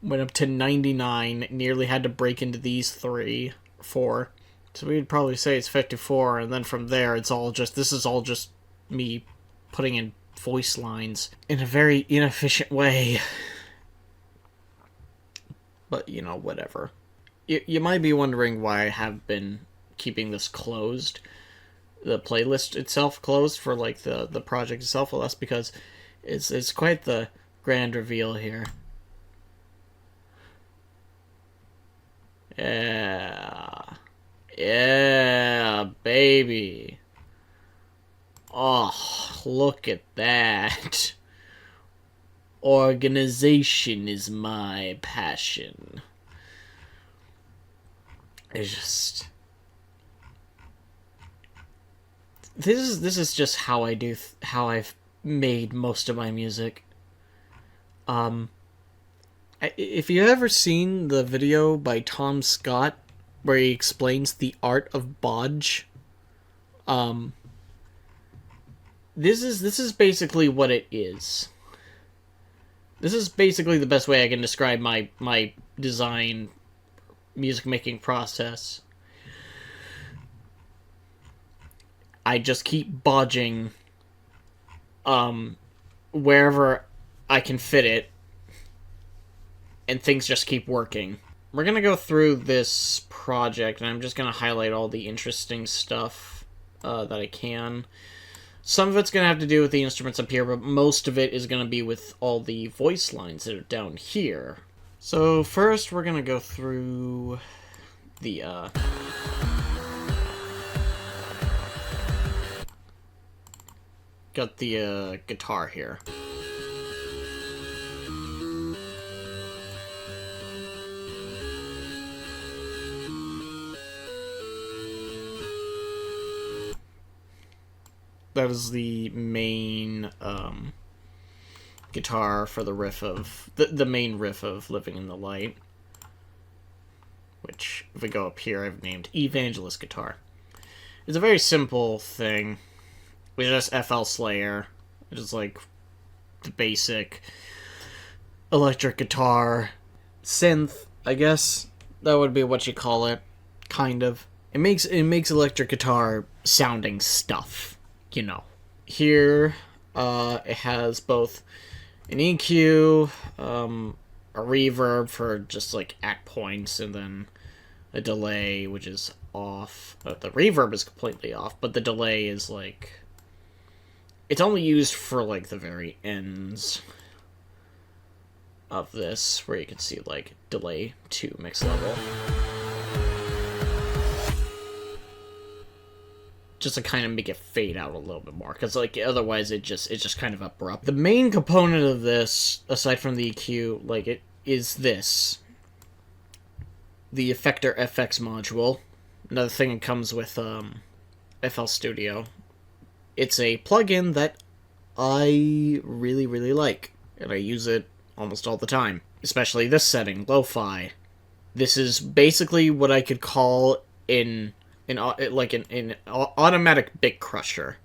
A: Went up to 99, nearly had to break into these 4. So we'd probably say it's 54, and then from there this is all just me putting in voice lines in a very inefficient way. But, whatever. You might be wondering why I have been keeping this closed, the playlist itself closed for, like, the project itself. Well, that's because it's quite the grand reveal here. Yeah, baby. Oh, look at that. Organization is my passion. It's just... This is just how how I've made most of my music. If you've ever seen the video by Tom Scott where he explains the art of bodge, this is basically what it is. This is basically the best way I can describe my design music making process. I just keep bodging wherever I can fit it. and things just keep working. We're gonna go through this project, and I'm just gonna highlight all the interesting stuff that I can. Some of it's gonna have to do with the instruments up here, but most of it is gonna be with all the voice lines that are down here. So first, we're gonna go through the got the guitar here. That is the main guitar for the riff of the main riff of Living in the Light, which, if we go up here, I've named Evangelist Guitar. It's a very simple thing. We just FL Slayer, which is like the basic electric guitar synth, I guess that would be what you call it, kind of. It makes electric guitar sounding stuff, you know. Here, it has both an EQ, a reverb for just like act points, and then a delay, which is off. The reverb is completely off, but the delay is like, it's only used for like the very ends of this, where you can see like delay to mix level. Just to kind of make it fade out a little bit more, because like otherwise it's just kind of abrupt. The main component of this, aside from the EQ, like it is this, the Effector FX module. Another thing that comes with FL Studio. It's a plugin that I really, really like, and I use it almost all the time. Especially this setting, lo-fi. This is basically what I could call an automatic bit crusher,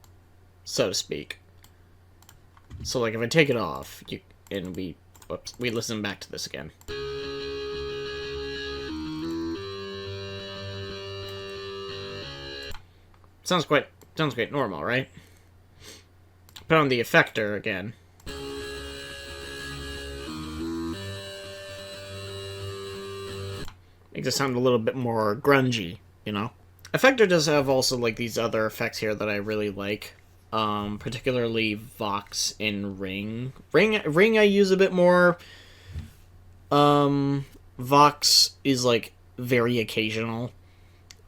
A: so to speak. So like if I take it off, we listen back to this again. Sounds quite normal, right? Put on the effector again. Makes it sound a little bit more grungy, you know? Effector does have also like these other effects here that I really like. Particularly Vox and Ring. Ring I use a bit more. Vox is like very occasional.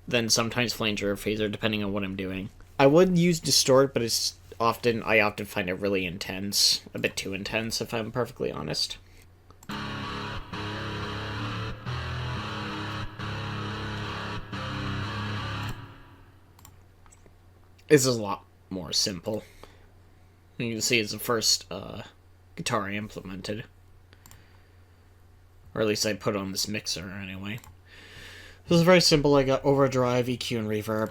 A: Then sometimes flanger or phaser, depending on what I'm doing. I would use distort, but I often find it really intense. A bit too intense, if I'm perfectly honest. This is a lot more simple. You can see it's the first guitar I implemented. Or at least I put on this mixer, anyway. This is very simple. I got overdrive, EQ, and reverb.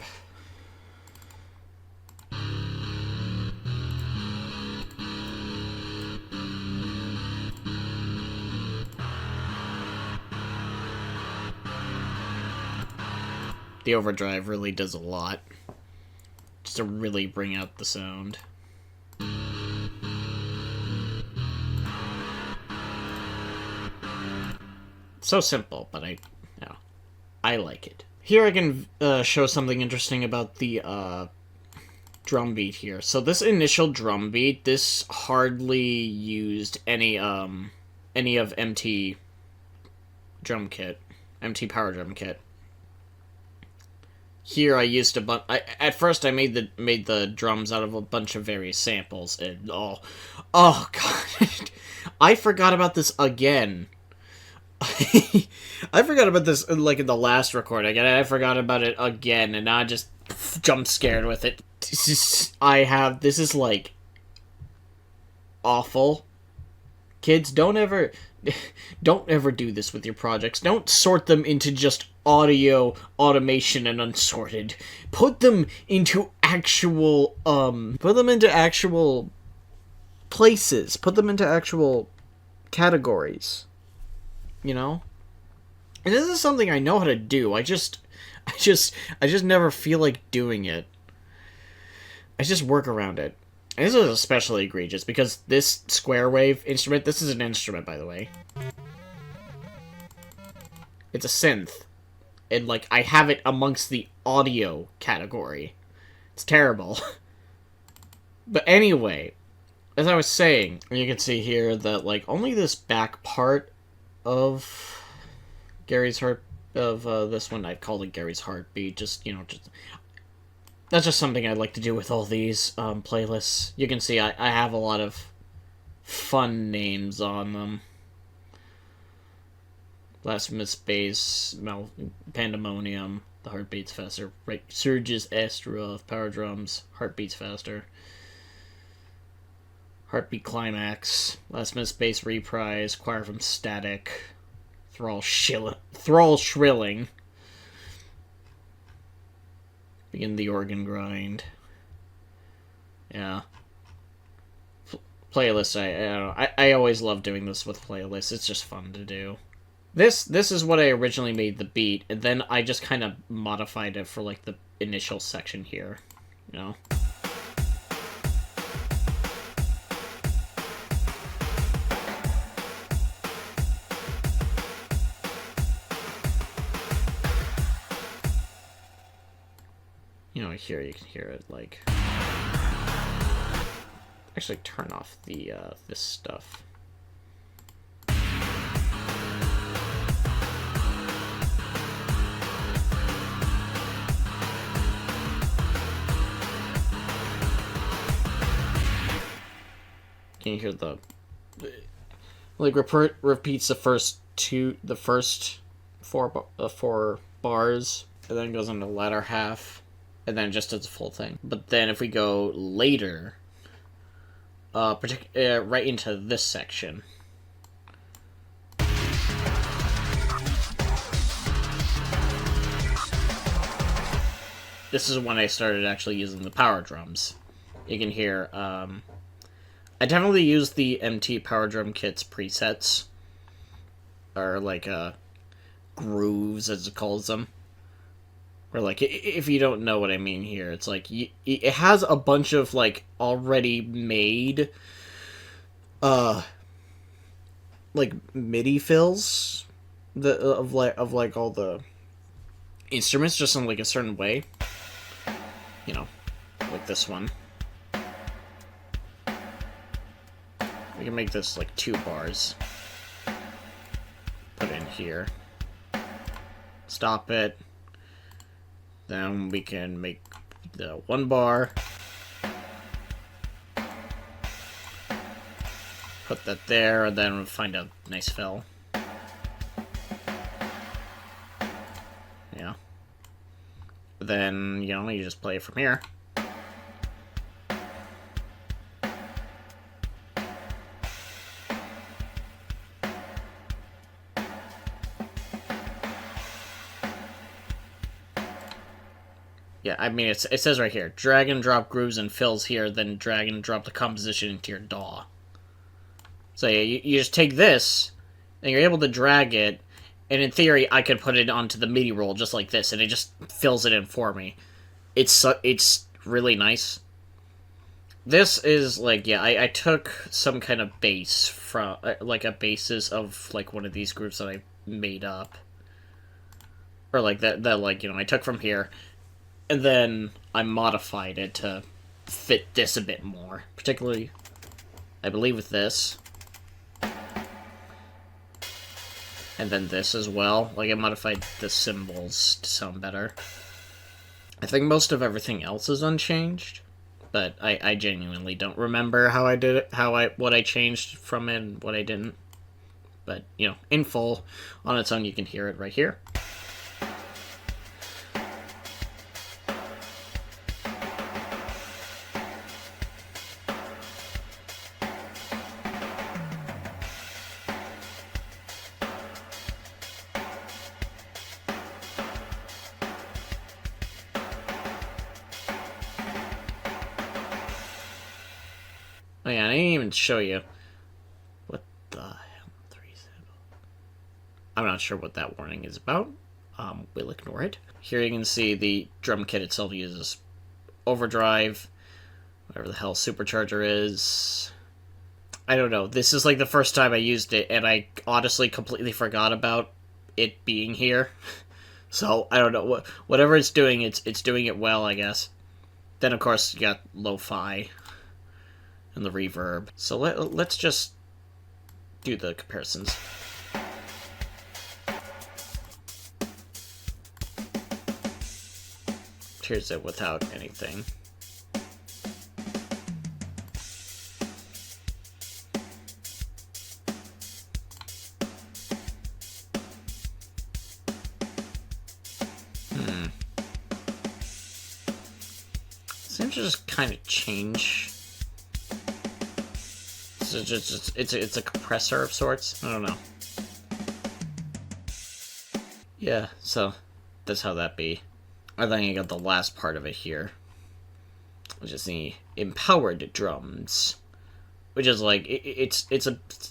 A: The overdrive really does a lot, just to really bring out the sound. So simple, but I like it. Here I can show something interesting about the drum beat here. So this initial drum beat, this hardly used any of MT drum kit, MT power drum kit. Here I used a bunch. At first I made the drums out of a bunch of various samples, and oh god, I forgot about this again. I forgot about this, like, in the last recording, and I forgot about it again, and I just jump scared with it. This is, like, awful. Kids, don't ever do this with your projects. Don't sort them into just audio, automation, and unsorted. Put them into actual places. Put them into actual categories. You know? And this is something I know how to do. I just never feel like doing it. I just work around it. And this is especially egregious because this square wave instrument, this is an instrument, by the way. It's a synth. And, like, I have it amongst the audio category. It's terrible. But anyway, as I was saying, you can see here that, like, only this back part of Gary's heart of this one, I'd call it Gary's heartbeat. Just, you know, just that's just something I like to do with all these playlists. You can see I have a lot of fun names on them. Blasphemous Bass, Pandemonium, The Heartbeats Faster, right? Surges, Astaroth, Power Drums, Heartbeats Faster. Heartbeat Climax, Blasphemous Bass Reprise, Choir from Static, Thrall Shrilling. Begin the Organ Grind. Yeah. Playlists, I don't know. I always love doing this with playlists. It's just fun to do. This is what I originally made the beat, and then I just kind of modified it for, like, the initial section here. You know? You know, here you can hear it, like... Actually, turn off the, this stuff. Can you hear the... Like, repeats the first four bars, and then goes into the latter half, and then just does the full thing. But then if we go later, right into this section, this is when I started actually using the power drums. You can hear, I definitely use the MT Power Drum Kit's presets, or, like, grooves, as it calls them. Or, like, if you don't know what I mean here, it's like, it has a bunch of, like, already made, like, MIDI fills of all the instruments, just in, like, a certain way. You know, like this one. We can make this, like, 2 bars. Put in here. Stop it. Then we can make the 1 bar. Put that there, and then we'll find a nice fill. Yeah. Then, you know, you just play it from here. Yeah, I mean, it says right here, drag and drop grooves and fills here, then drag and drop the composition into your DAW. So yeah, you just take this, and you're able to drag it, and in theory, I could put it onto the MIDI roll just like this, and it just fills it in for me. It's really nice. This is, like, yeah, I took some kind of bass from, like, a basis of, like, one of these groups that I made up. Or, like, that like, you know, I took from here. And then I modified it to fit this a bit more. Particularly, I believe, with this. And then this as well. Like, I modified the cymbals to sound better. I think most of everything else is unchanged. But I genuinely don't remember how I did it, what I changed from it and what I didn't. But, you know, in full, on its own, you can hear it right here. Oh yeah, I didn't even show you. What the hell? I'm not sure what that warning is about. We'll ignore it. Here you can see the drum kit itself uses overdrive, whatever the hell supercharger is. I don't know. This is like the first time I used it, and I honestly completely forgot about it being here. So I don't know, whatever it's doing, it's doing it well, I guess. Then of course you got lo-fi and the reverb. So let's just do the comparisons. Here's it without anything. Seems to just kind of change. It's a compressor of sorts. I don't know. Yeah, so that's how that be. I think I got the last part of it here, which is the empowered drums, which is like it's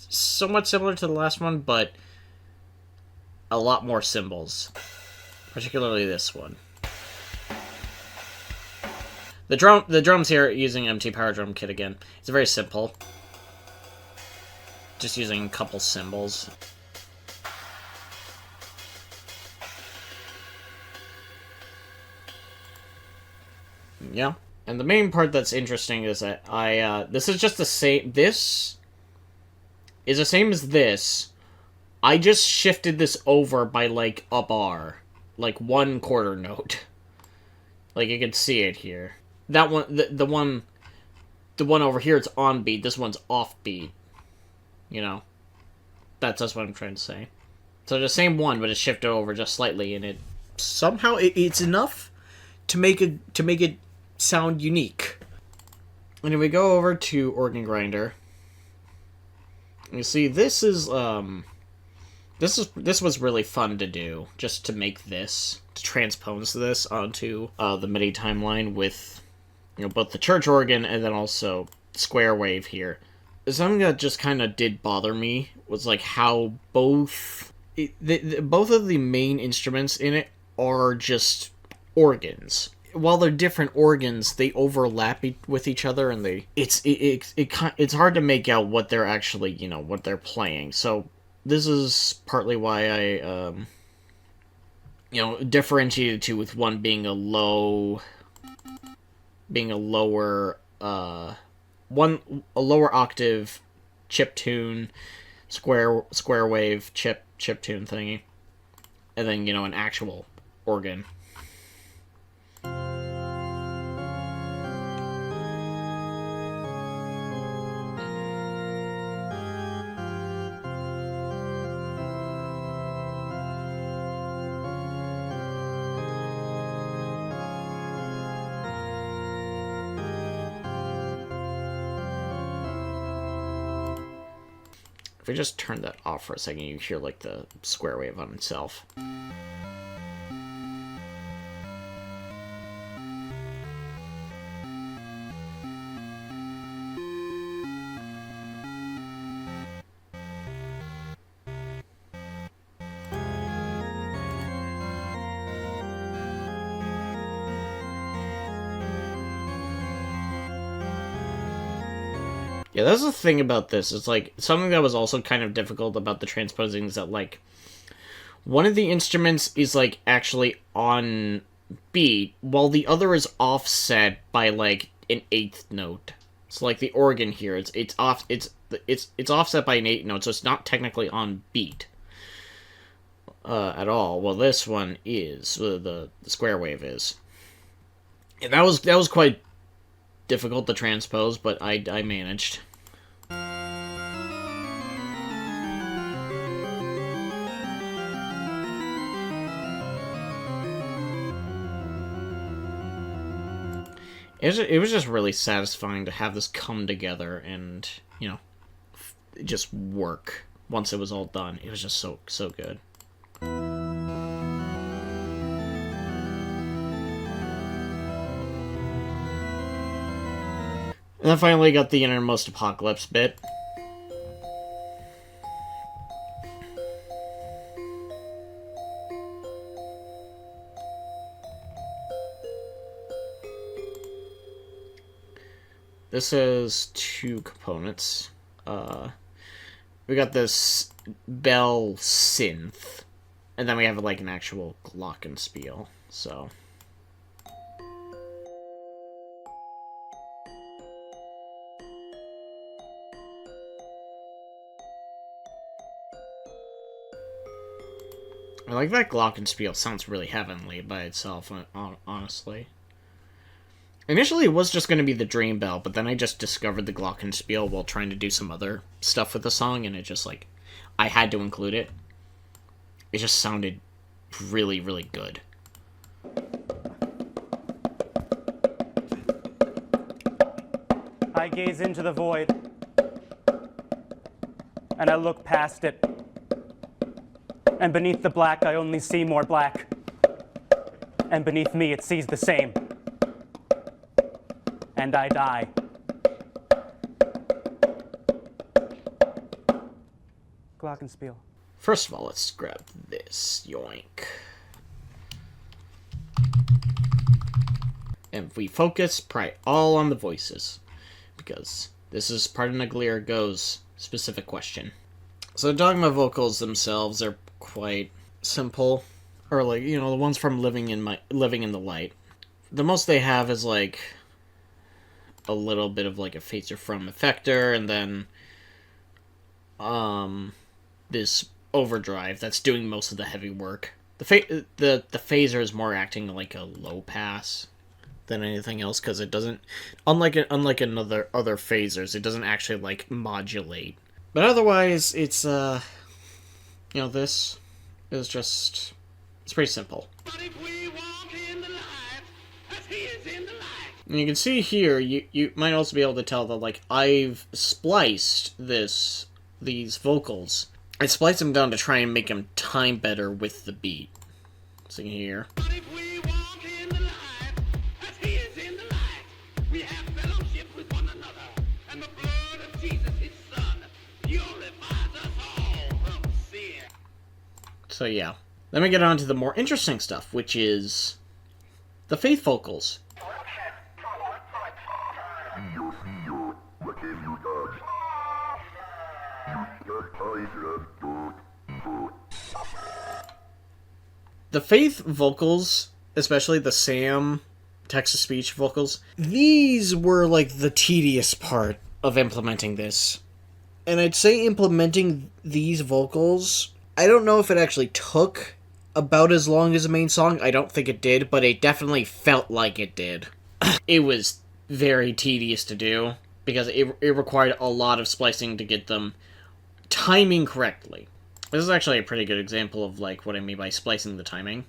A: somewhat similar to the last one, but a lot more cymbals, particularly this one. The drums here using MT Power Drum Kit again. It's very simple, just using a couple cymbals. Yeah. And the main part that's interesting is that this is just the same. This is the same as this. I just shifted this over by like a bar, like 1 quarter note. Like you can see it here. That one, the one over here, it's on beat. This one's off beat. You know, that's what I'm trying to say. So the same one, but it's shifted over just slightly, and it somehow it's enough to make it sound unique. And if we go over to Organ Grinder, you see this is this was really fun to do, just to make this, to transpose this onto the MIDI timeline with, you know, both the church organ and then also square wave here. Something that just kind of did bother me was like how both of the main instruments in it are just organs. While they're different organs, they overlap with each other, and it's hard to make out what they're actually, you know, what they're playing. So this is partly why I you know, differentiated two, with one being a lower lower octave chip tune, square wave chip tune thingy, and then, you know, an actual organ. If we just turn that off for a second, you hear like the square wave on itself. Yeah, that's the thing about this. It's like, something that was also kind of difficult about the transposing is that, like, one of the instruments is, like, actually on beat, while the other is offset by, like, an 8th note. So, like, the organ here, it's offset by an 8th note, so it's not technically on beat at all. Well, this one is, the square wave is. And that was quite difficult to transpose, but I managed. It was just really satisfying to have this come together and, you know, just work once it was all done. It was just so good. And then finally got the Innermost Apocalypse bit. This has 2 components. We got this bell synth, And then we have, like, an actual glockenspiel, so... I like that glockenspiel. Sounds really heavenly by itself, honestly. Initially, it was just going to be the dream bell, but then I just discovered the glockenspiel while trying to do some other stuff with the song, and it just, like, I had to include it. It just sounded really, really good.
B: I gaze into the void, and I look past it. And beneath the black, I only see more black. And beneath me, it sees the same. And I die. Glockenspiel.
A: First of all, let's grab this. Yoink. And if we focus, probably all on the voices. Because this is part of Naglier Go's specific question. So Dogma vocals themselves are quite simple. Or, like, you know, the ones from Living in the Light. The most they have is, like, a little bit of, like, a phaser from Effector, and then this overdrive that's doing most of the heavy work. The phaser is more acting like a low pass than anything else, because it doesn't, unlike other phasers, it doesn't actually, like, modulate. But otherwise, it's you know, this is just, it's pretty simple. And you can see here, you might also be able to tell that, like, I've spliced these vocals. I spliced them down to try and make them time better with the beat. So you can hear. So yeah. Then we get on to the more interesting stuff, which is the faith vocals. The faith vocals, especially the Sam text-to-speech vocals, these were, like, the tedious part of implementing this. And I'd say implementing these vocals, I don't know if it actually took about as long as the main song. I don't think it did, but it definitely felt like it did. It was very tedious to do, because it required a lot of splicing to get them timing correctly. This is actually a pretty good example of, like, what I mean by splicing the timing.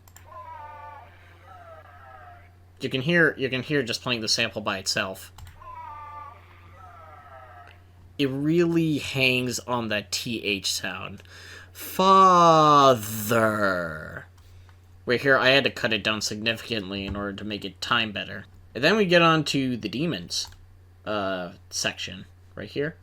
A: You can hear just playing the sample by itself. It really hangs on that TH sound. Father. Right here, I had to cut it down significantly in order to make it time better. And then we get on to the demons section. Right here.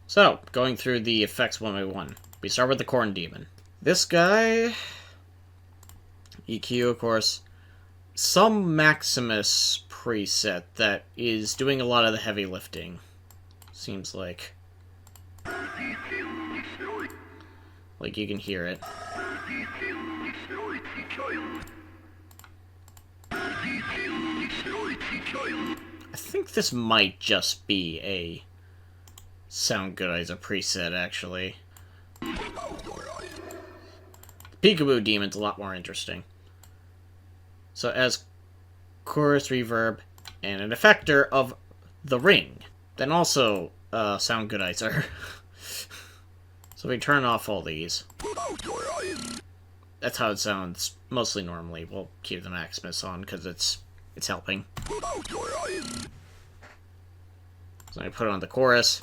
A: So, going through the effects one by one. We start with the Corn Demon. This guy... EQ, of course. Some Maximus preset that is doing a lot of the heavy lifting. Seems like. Like, you can hear it. I think this might just be a Sound Good as a preset, actually. Peekaboo Demon's a lot more interesting. So as chorus, reverb, and an effector of the ring. Then also Sound Goodizer. So we turn off all these. That's how it sounds mostly normally. We'll keep the Maximus on because it's helping. So I put it on the chorus.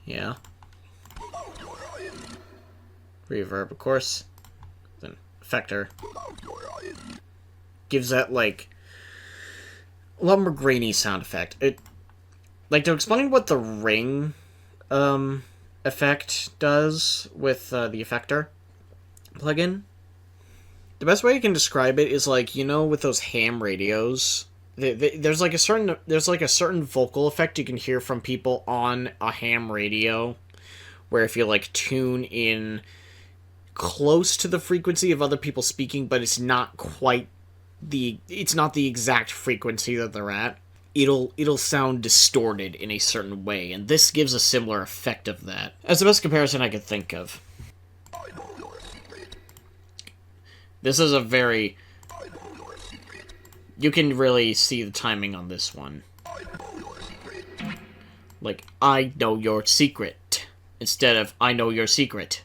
A: Yeah. Reverb, of course. Then effector. gives that, like, a lot more grainy sound effect. Like, to explain what the ring, effect does with, the effector plugin, the best way you can describe it is, like, you know, with those ham radios, there's like a certain vocal effect you can hear from people on a ham radio, where if you, like, tune in close to the frequency of other people speaking, but it's not the exact frequency that they're at, it'll sound distorted in a certain way, and this gives a similar effect of that. That's the best comparison I could think of. This is a very... You can really see the timing on this one. Like, I know your secret, instead of, I know your secret.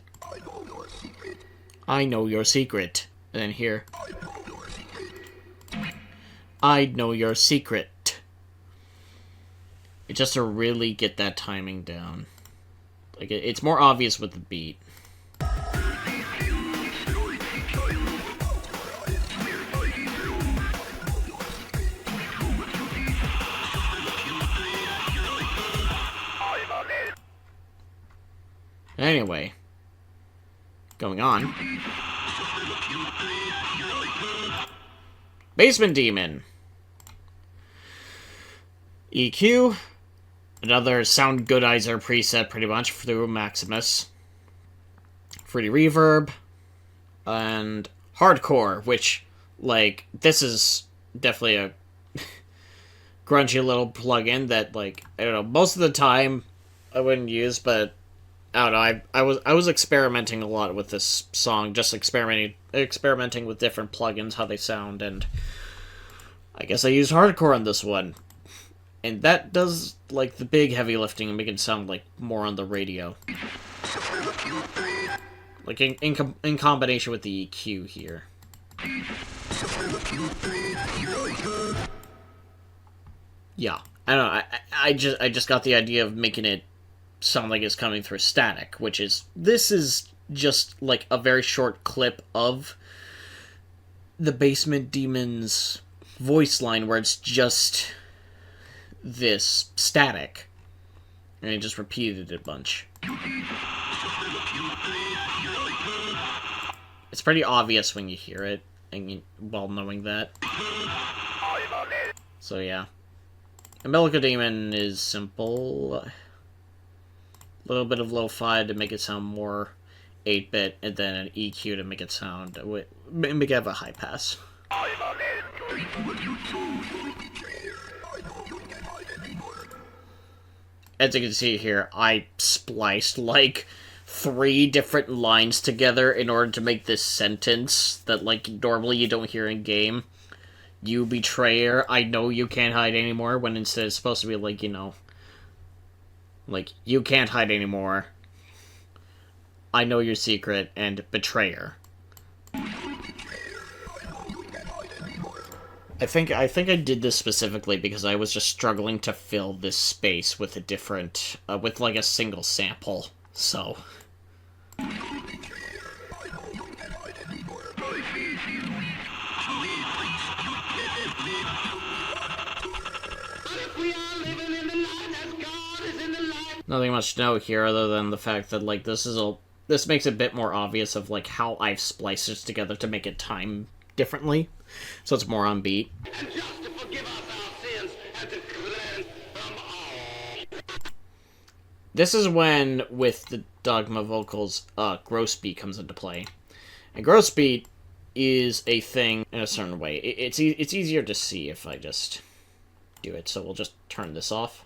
A: I know your secret. And then here, I know your secret. It's just to really get that timing down. Like, it's more obvious with the beat. Anyway, going on. Basement Demon. EQ. Another sound goodizer preset, pretty much, through Maximus. Fruity Reverb. And Hardcore, which, like, this is definitely a grungy little plugin that, like, I don't know, most of the time I wouldn't use, but I don't know, I was experimenting a lot with this song, just experimenting with different plugins, how they sound, and I guess I used Hardcore on this one. And that does, like, the big heavy lifting and make it sound, like, more on the radio. Like, in combination with the EQ here. Yeah. I don't know, I just got the idea of making it sound like it's coming through static, which is... This is just, like, a very short clip of the Basement Demon's voice line where it's just this static. And I just repeated it a bunch. It's pretty obvious when you hear it, and while knowing that. So yeah. Umbilical Demon is simple. A little bit of lo-fi to make it sound more 8-bit, and then an EQ to make it sound... make it have a high pass. As you can see here, I spliced, like, 3 different lines together in order to make this sentence that, like, normally you don't hear in-game. You betrayer, I know you can't hide anymore, when instead it's supposed to be, like, you know... Like, you can't hide anymore. I know your secret, and betrayer. I think I did this specifically because I was just struggling to fill this space with a different, with like a single sample, so. Nothing much to know here other than the fact that, like, this makes it a bit more obvious of, like, how I've spliced this together to make it time differently. So it's more on beat. This is when, with the Dogma vocals, gross beat comes into play. And gross beat is a thing in a certain way. It's easier to see if I just do it, so we'll just turn this off.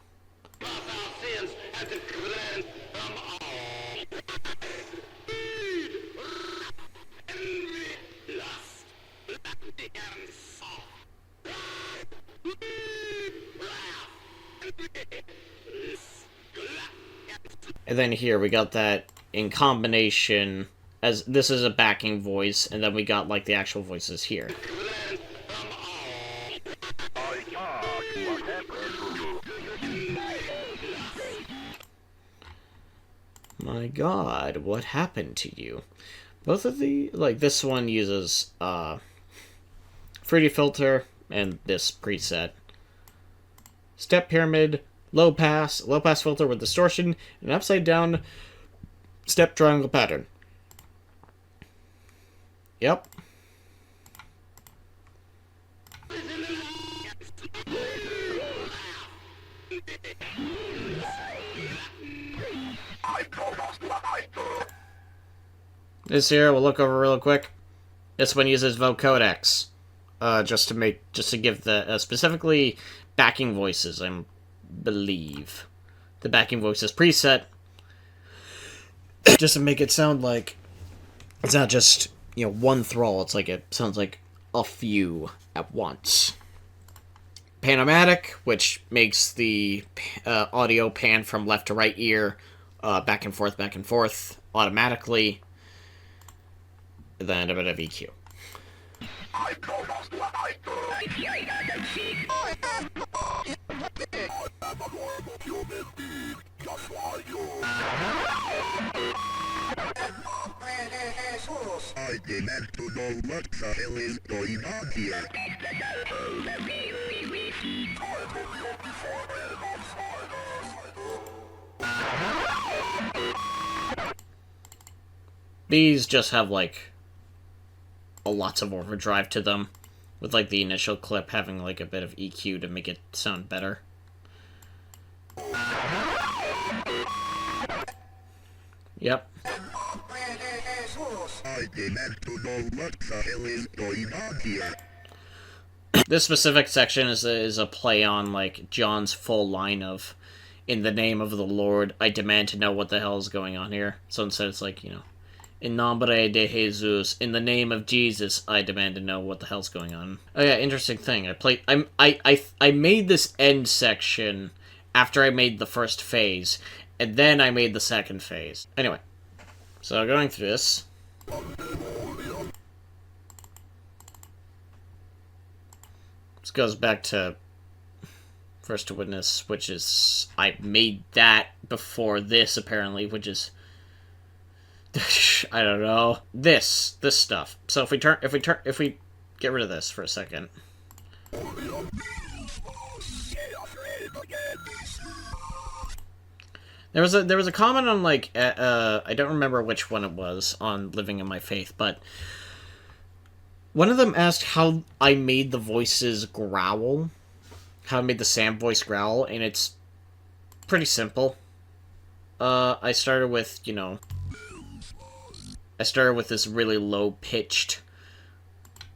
A: And then here we got that in combination, as this is a backing voice, and then we got like the actual voices here. My god, what happened to you? Both of the, like, this one uses, fruity filter, and this preset. Step pyramid, low pass filter with distortion, and upside down step triangle pattern. Yep. This here we'll look over real quick. This one uses vocodecs, just to give the specifically backing voices. I believe the backing voices preset, just to make it sound like it's not just one thrall. It's like it sounds like a few at once. Panomatic, which makes the audio pan from left to right ear, back and forth automatically. And then a bit of EQ.
C: I demand to know what the hell is going on here.
A: These just have like lots of overdrive to them, with like the initial clip having like a bit of EQ to make it sound better. Yep.
C: I demand to know what the hell is going on here.
A: This specific section is a play on like John's full line of, "In the name of the Lord, I demand to know what the hell is going on here." So instead it's like, "In nombre de Jesus, in the name of Jesus, I demand to know what the hell's going on." Oh yeah, interesting thing. I made this end section after I made the first phase, and then I made the second phase. Anyway, so going through this. This goes back to First to Witness, which is, I made that before this apparently, which is I don't know. This stuff. So if we get rid of this for a second. There was a comment on like I don't remember which one it was on Living in My Faith, but one of them asked how I made the voices growl, how I made the Sam voice growl, and it's pretty simple. I started with this really low-pitched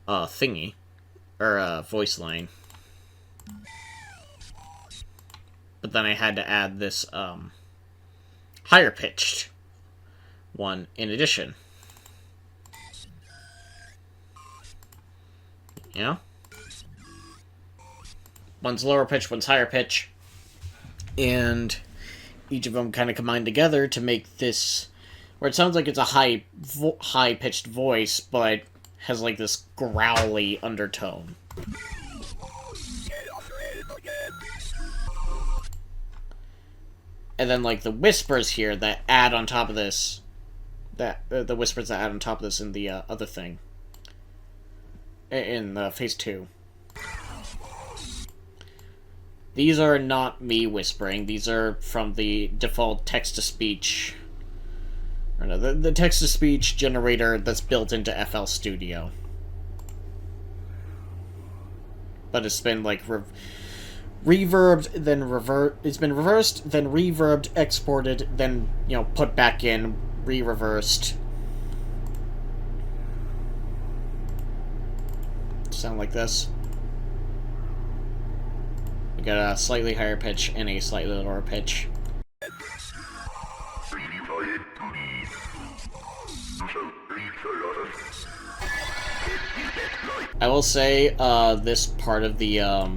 A: thingy, or voice line. But then I had to add this higher-pitched one in addition. Yeah? One's lower pitch, one's higher pitch. And each of them kind of combine together to make this, where it sounds like it's a high-pitched voice, but has like this growly undertone. And then like the whispers here that add on top of this, the whispers that add on top of this in the other thing, in phase 2. These are not me whispering. These are from the default text-to-speech, or no, the text-to-speech generator that's built into FL Studio. But it's been like reverbed, then it's been reversed, then reverbed, exported, then put back in, re-reversed. Sound like this. We got a slightly higher pitch and a slightly lower pitch. I will say, this part of the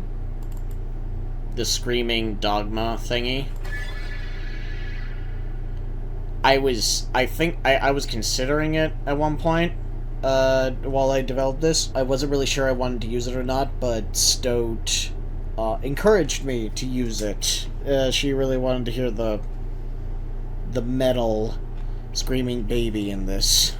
A: screaming dogma thingy, I was considering it at one point, while I developed this. I wasn't really sure I wanted to use it or not, but Stoat encouraged me to use it. She really wanted to hear the metal screaming baby in this,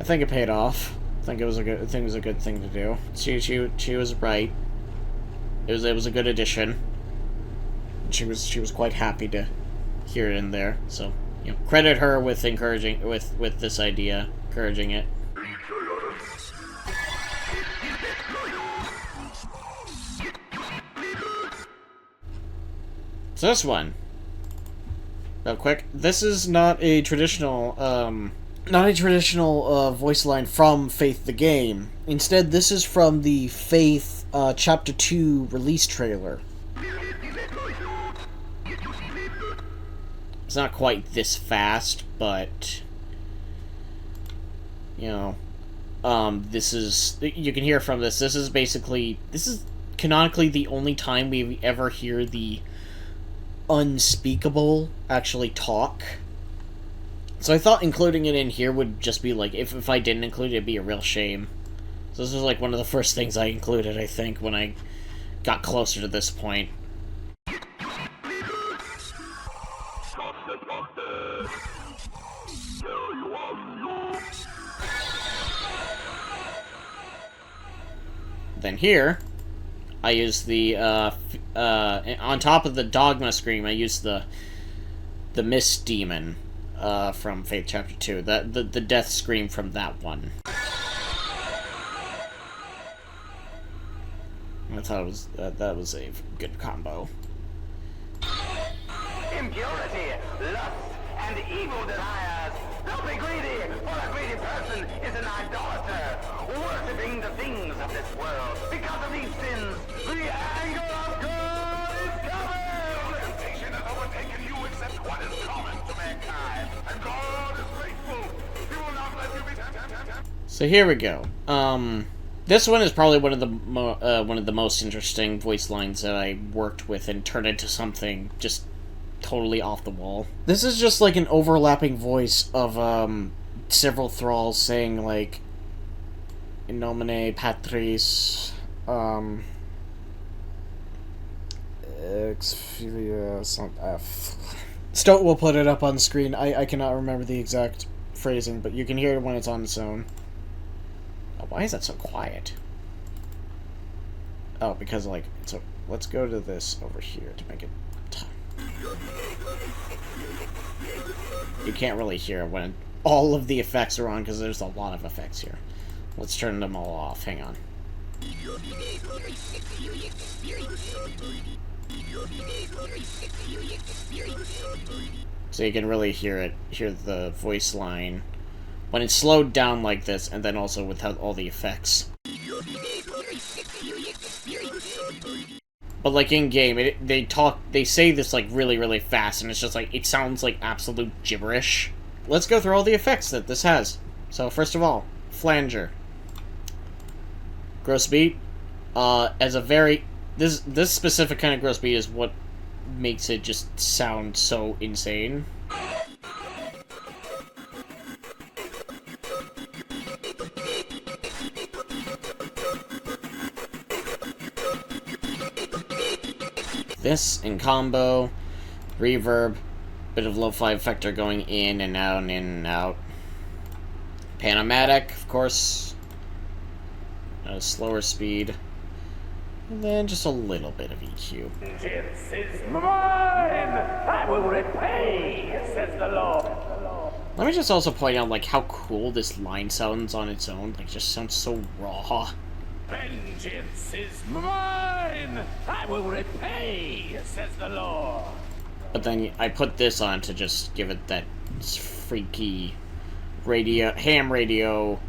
A: think it paid off. I think it was a good thing to do. She was right. It was a good addition. She was quite happy to hear it in there. So, you know, credit her with encouraging with this idea, encouraging it. So this one, real quick, this is not a traditional voice line from Faith the game. Instead, this is from the Faith Chapter 2 release trailer. It's not quite this fast, but you know, this is, you can hear from this. This is canonically the only time we ever hear the unspeakable actually talk. So I thought including it in here would just be like, if I didn't include it, it'd be a real shame. So this was like one of the first things I included, I think, when I got closer to this point. Then here, I use the, on top of the Dogma Scream, I use the Mist Demon, from Faith Chapter 2. The death scream from that one. I thought it was, that was a good combo.
D: Impurity, lust, and evil desires. Don't be greedy, for a greedy person is an idolater, worshipping the things of this world. Because of these sins, the anger of God is coming! Temptation has overtaken you except what is common to mankind. And God is faithful. He will not let you be tempted.
A: So here we go. This one is probably one of the most interesting voice lines that I worked with and turned into something just totally off the wall. This is just like an overlapping voice of several thralls saying like in nomine Patris ex filia some F. Stoat will put it up on screen. I cannot remember the exact phrasing, but you can hear it when it's on its own. Oh, why is that so quiet? Oh, because like, so let's go to this over here to make it. You can't really hear it when all of the effects are on because there's a lot of effects here. Let's turn them all off. Hang on. So you can really hear the voice line when it's slowed down like this, and then also without all the effects. But like in game, they say this like really, really fast, and it's just like, it sounds like absolute gibberish. Let's go through all the effects that this has. So first of all, flanger. Gross beat. As a very, this specific kind of gross beat is what makes it just sound so insane. This in combo, reverb, bit of lo-fi effector going in and out and in and out. Panomatic, of course, at a slower speed, and then just a little bit of EQ.
D: Vengeance is mine! I will repay, says the Lord.
A: Let me just also point out like how cool this line sounds on its own. Like, just sounds so raw.
D: Vengeance is mine! I will repay, says the Lord.
A: But then I put this on to just give it that freaky ham radio,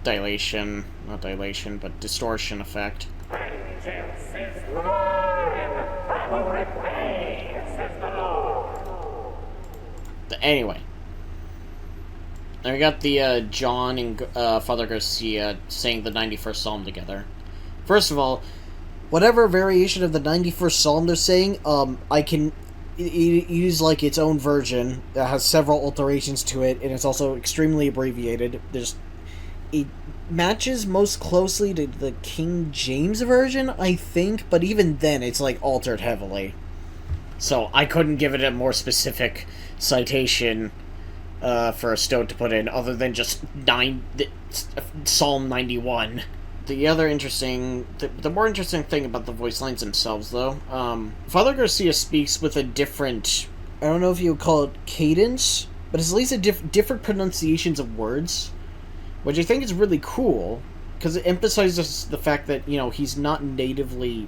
A: dilation, not dilation, but distortion effect.
D: Vengeance is mine! I will repay, says the Lord.
A: Anyway. Then we got the John and Father Garcia saying the 91st Psalm together. First of all, whatever variation of the 91st Psalm they're saying, I can use like its own version that has several alterations to it, and it's also extremely abbreviated. It matches most closely to the King James version, I think, but even then it's like altered heavily. So I couldn't give it a more specific citation for a Stoat to put in, other than just Psalm 91. The other interesting, the more interesting thing about the voice lines themselves, though, Father Garcia speaks with a different, I don't know if you would call it cadence, but it's at least a different pronunciations of words, which I think is really cool, because it emphasizes the fact that, you know, he's not natively,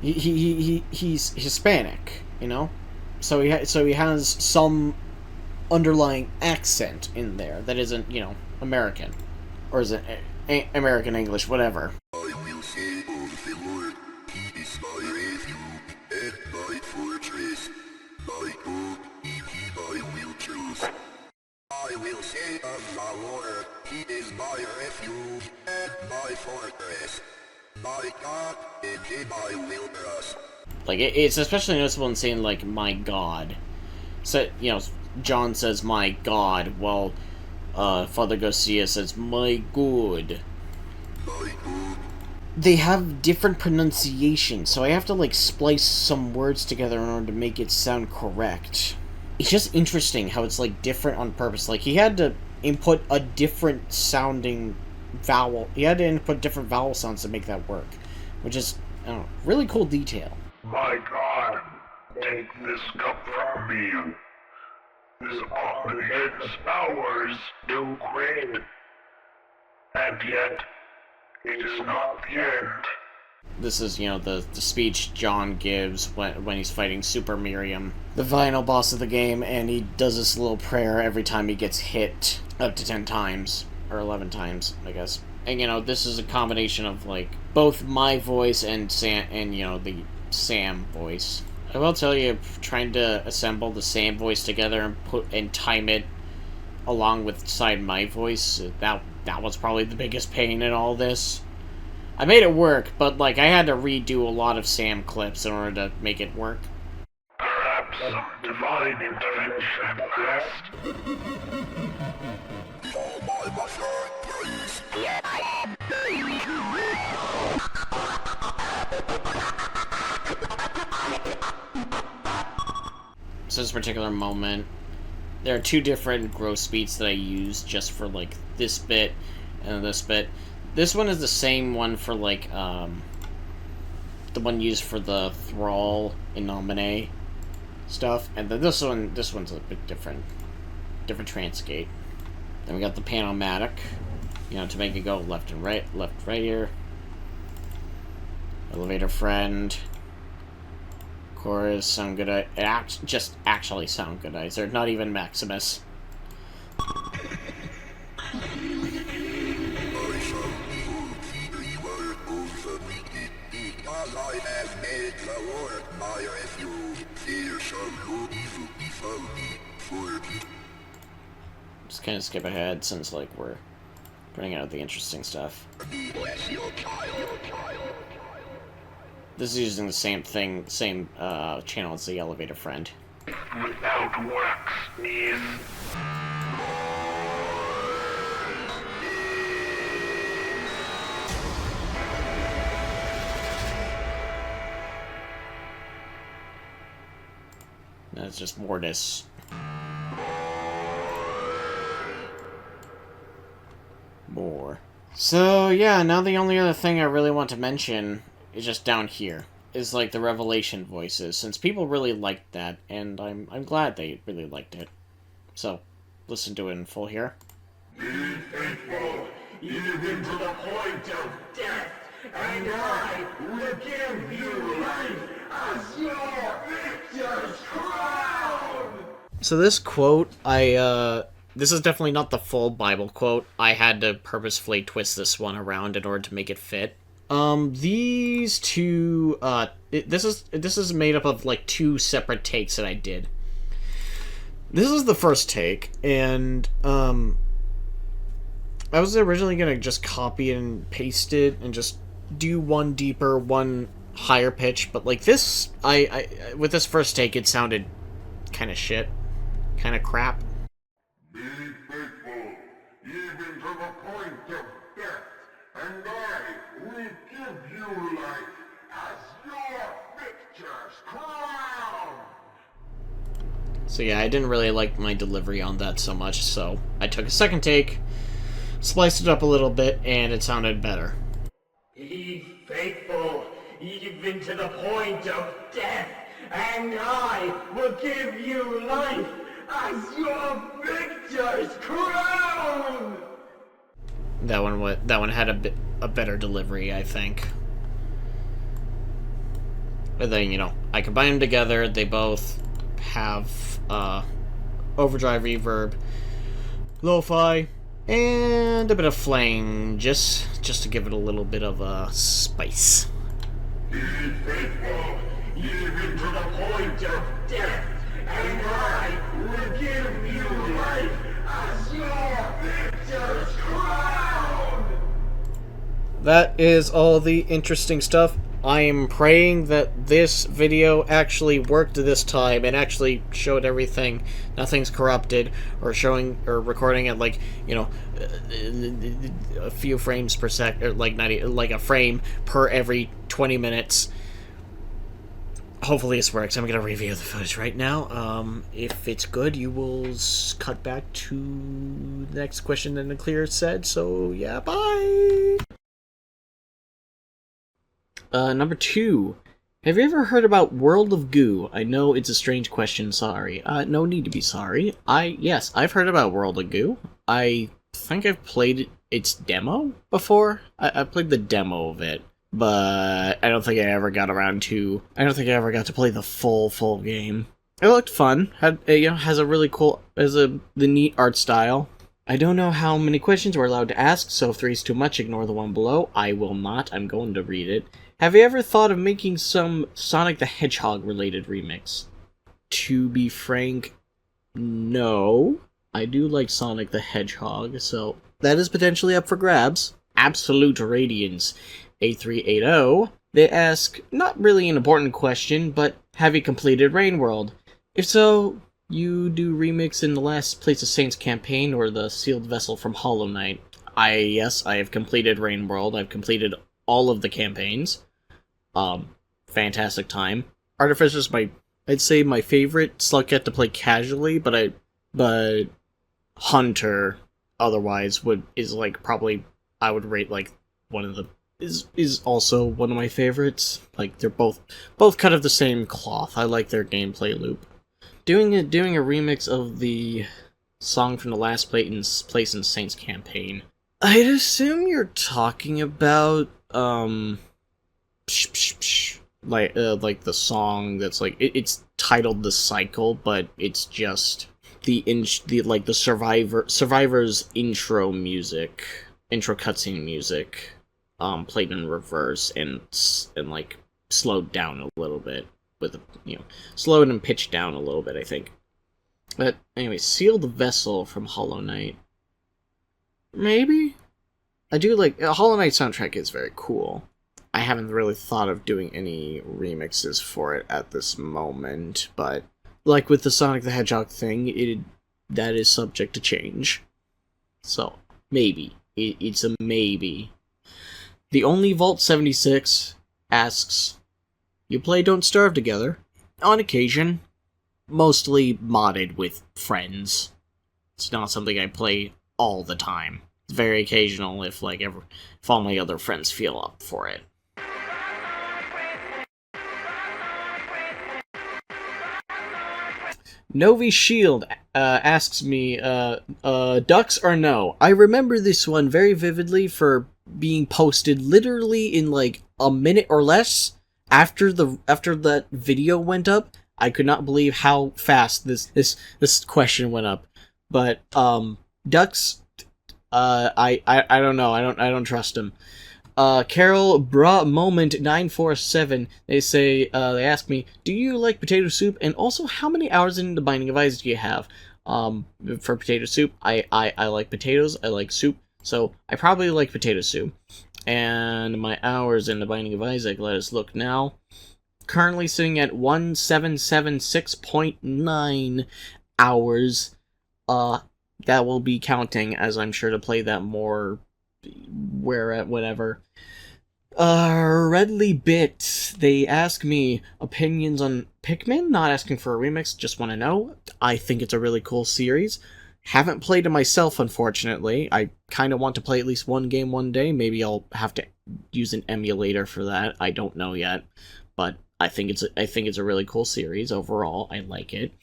A: he's Hispanic, you know, so he has some underlying accent in there that isn't, you know, American, or is it American English, whatever.
C: I will say of the Lord, he is my refuge and my fortress. My God, in him I will trust. I will say of the Lord, he is my refuge and my fortress. My God, in him I will trust.
A: Like, it's especially noticeable in saying, like, my God. So, you know, John says, my God, while Father Garcia says, my good.
C: My God.
A: They have different pronunciations, so I have to, like, splice some words together in order to make it sound correct. It's just interesting how it's, like, different on purpose. Like, he had to input a different sounding vowel. He had to input different vowel sounds to make that work, which is, I don't know, really cool detail.
C: My God, take this cup from me. This omnipotent powers do great. And yet, it is not the end.
A: This is, you know, the speech John gives when he's fighting Super Miriam, the final boss of the game, and he does this little prayer every time he gets hit, up to 10 times, or 11 times, I guess. And, you know, this is a combination of, like, both my voice and you know, the Sam voice. I will tell you, trying to assemble the Sam voice together and time it along with my voice, that was probably the biggest pain in all this. I made it work, but, like, I had to redo a lot of Sam clips in order to make it work.
C: Perhaps some divine intervention at last. Oh my mother, please.
A: So this particular moment, there are two different gross beats that I use just for, like, this bit and this bit. This one is the same one for, like, the one used for the Thrall in Nominee stuff, and then this one's a bit different transgate. Then we got the Panomatic, you know, to make it go left and right, here. Elevator Friend. Chorus, sound good, just actually sound good. They're not even Maximus.
C: Because I have made the Lord my refuge, there shall no evil befall me, for
A: Just kind of skip ahead since, like, we're putting out the interesting stuff.
C: bless your child.
A: This is using the same channel as the Elevator Friend.
C: Without works is...
A: That's just Mortis. More. So, yeah, now the only other thing I really want to mention is just down here. Is, like, the Revelation voices, since people really liked that, and I'm glad they really liked it. So, listen to it in full here.
C: Be faithful, even to the point of death, and I will give you life as your victor's crown!
A: So this quote, this is definitely not the full Bible quote. I had to purposefully twist this one around in order to make it fit. These two, this is made up of, like, two separate takes that I did. This is the first take, and, I was originally gonna just copy and paste it and just do one deeper, one higher pitch, but, like, this, with this first take, it sounded kind of shit. Kind of crap.
C: Be faithful, even to the point of death, and I will give you life as your victor's crown!
A: So yeah, I didn't really like my delivery on that so much, so I took a second take, spliced it up a little bit, and it sounded better.
D: Be faithful, even to the point of death, and I will give you life as your victor's crown!
A: That one had a better delivery, I think. But then, you know, I combine them together, they both have overdrive reverb, lo-fi, and a bit of flang, just to give it a little bit of a spice.
D: Be faithful, even to the point of death, and I will give you life as your victor's crown!
A: That is all the interesting stuff. I am praying that this video actually worked this time and actually showed everything. Nothing's corrupted or showing or recording at like, you know, a few frames per sec, or like like a frame per every 20 minutes. Hopefully this works. I'm gonna review the footage right now. If it's good, you will cut back to the next question and the clear said. So yeah, bye. Number 2. Have you ever heard about World of Goo? I know it's a strange question, sorry. No need to be sorry. Yes, I've heard about World of Goo. I think I've played its demo before. I played the demo of it, but I don't think I ever got around to... I don't think I ever got to play the full game. It looked fun. Has a really cool... the neat art style. I don't know how many questions we're allowed to ask, so if 3 is too much, ignore the one below. I will not. I'm going to read it. Have you ever thought of making some Sonic the Hedgehog related remix? To be frank, no. I do like Sonic the Hedgehog, so that is potentially up for grabs. Absolute Radiance A380. They ask, not really an important question, but have you completed Rain World? If so, you do remix in the Last Place of Saints campaign or the Sealed Vessel from Hollow Knight. Yes, I have completed Rain World. I've completed all of the campaigns. Fantastic time. Artificer's I'd say my favorite Slugcat to play casually, but Hunter otherwise is like probably I would rate like one of the is also one of my favorites. Like they're both cut of the same cloth. I like their gameplay loop. Doing a remix of the song from the Last Place in Saints campaign. I'd assume you're talking about like the song that's like it's titled The Cycle, but it's just the Survivor's intro cutscene music, played in reverse and like slowed down a little bit with slowed and pitched down a little bit, I think. But anyway, Sealed Vessel from Hollow Knight. Maybe? I do like... Hollow Knight soundtrack is very cool. I haven't really thought of doing any remixes for it at this moment, but like with the Sonic the Hedgehog thing, that is subject to change. So, maybe. It's a maybe. The Only Vault 76 asks, you play Don't Starve together? On occasion. Mostly modded with friends. It's not something I play all the time. It's very occasional if all my other friends feel up for it. Novi Shield asks me, ducks or no? I remember this one very vividly for being posted literally in like a minute or less after that video went up. I could not believe how fast this question went up. But ducks, I don't know. I don't trust him. Carol Bra Moment 947. They say they ask me, do you like potato soup? And also, how many hours in the Binding of Isaac do you have? For potato soup, I like potatoes. I like soup, so I probably like potato soup. And my hours in the Binding of Isaac, let us look now. Currently sitting at 1776.9 hours. That will be counting, as I'm sure to play that more whenever. Redly Bit. They ask me opinions on Pikmin, not asking for a remix, just want to know. I think it's a really cool series. Haven't played it myself, unfortunately. I kind of want to play at least one game one day. Maybe I'll have to use an emulator for that. I don't know yet, but I think it's a really cool series overall. I like it.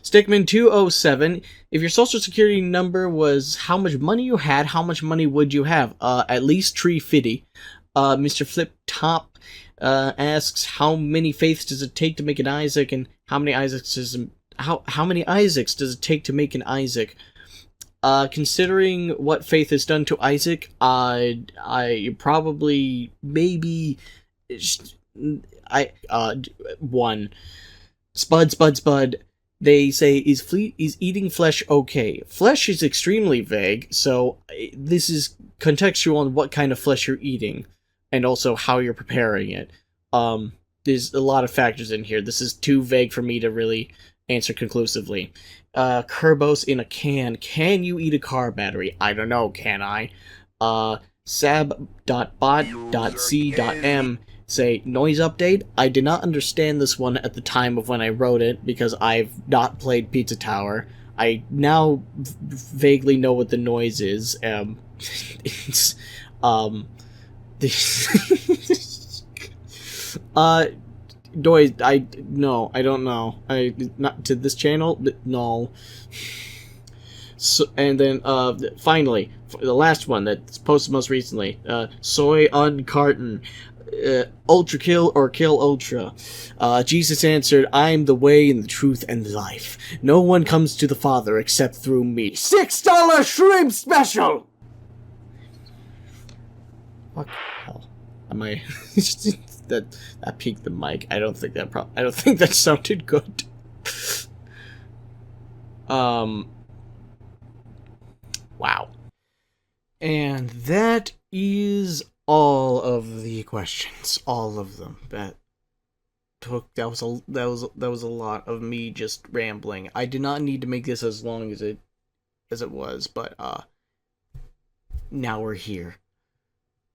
A: Stickman 207. If your social security number was how much money you had, how much money would you have? At least 350. Mr. Flip Top asks how many faiths does it take to make an Isaac, and how many Isaacs does it take to make an Isaac? Considering what Faith has done to Isaac, I probably maybe one. Spud. They say, is eating flesh okay? Flesh is extremely vague, so this is contextual on what kind of flesh you're eating, and also how you're preparing it. There's a lot of factors in here. This is too vague for me to really answer conclusively. Kerbos in a can. Can you eat a car battery? I don't know, can I? Sab.bot.c.m say, noise update? I did not understand this one at the time of when I wrote it, because I've not played Pizza Tower. I now vaguely know what the noise is. It's, noise, I don't know. Not to this channel, but no. So, and then, finally, the last one that's posted most recently, Soy on Carton. Ultra kill or kill ultra. Jesus answered, I am the way and the truth and the life. No one comes to the Father except through me. $6 shrimp special! What the hell? Am I... that peaked the mic. I don't think that sounded good. Wow. And that is all of the questions, all of them. That was a lot of me just rambling. I did not need to make this as long as it was, but now we're here.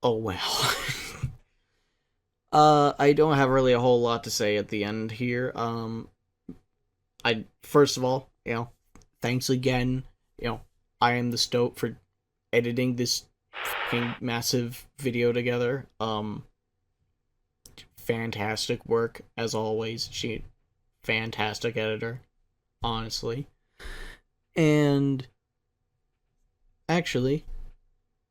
A: Oh well. I don't have really a whole lot to say at the end here. First of all, thanks again. I am the Stoat for editing this fucking massive video together. Fantastic work as always. Fantastic editor, honestly. And actually,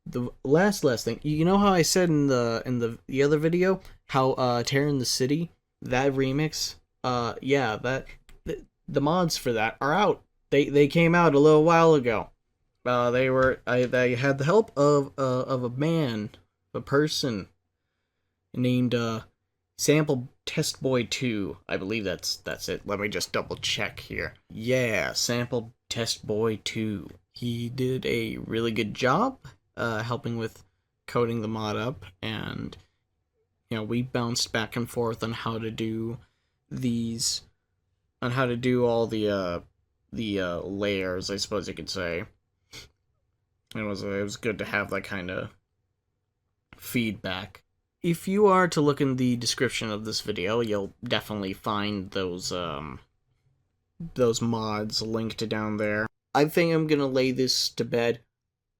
A: the last thing, you know how I said in the other video how Tearing the City, that remix, yeah, that the mods for that are out. They came out a little while ago. They had the help of a person named Sample Test Boy 2. I believe that's it. Let me just double check here. Yeah, Sample Test Boy 2. He did a really good job helping with coding the mod up, and we bounced back and forth on how to do all the layers, I suppose you could say. It was good to have that kind of feedback. If you are to look in the description of this video, you'll definitely find those mods linked down there. I think I'm gonna lay this to bed.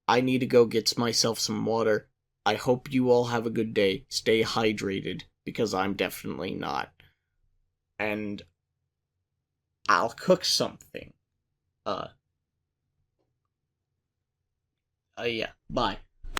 A: I need to go get myself some water. I hope you all have a good day. Stay hydrated, because I'm definitely not. And I'll cook something. Yeah, bye.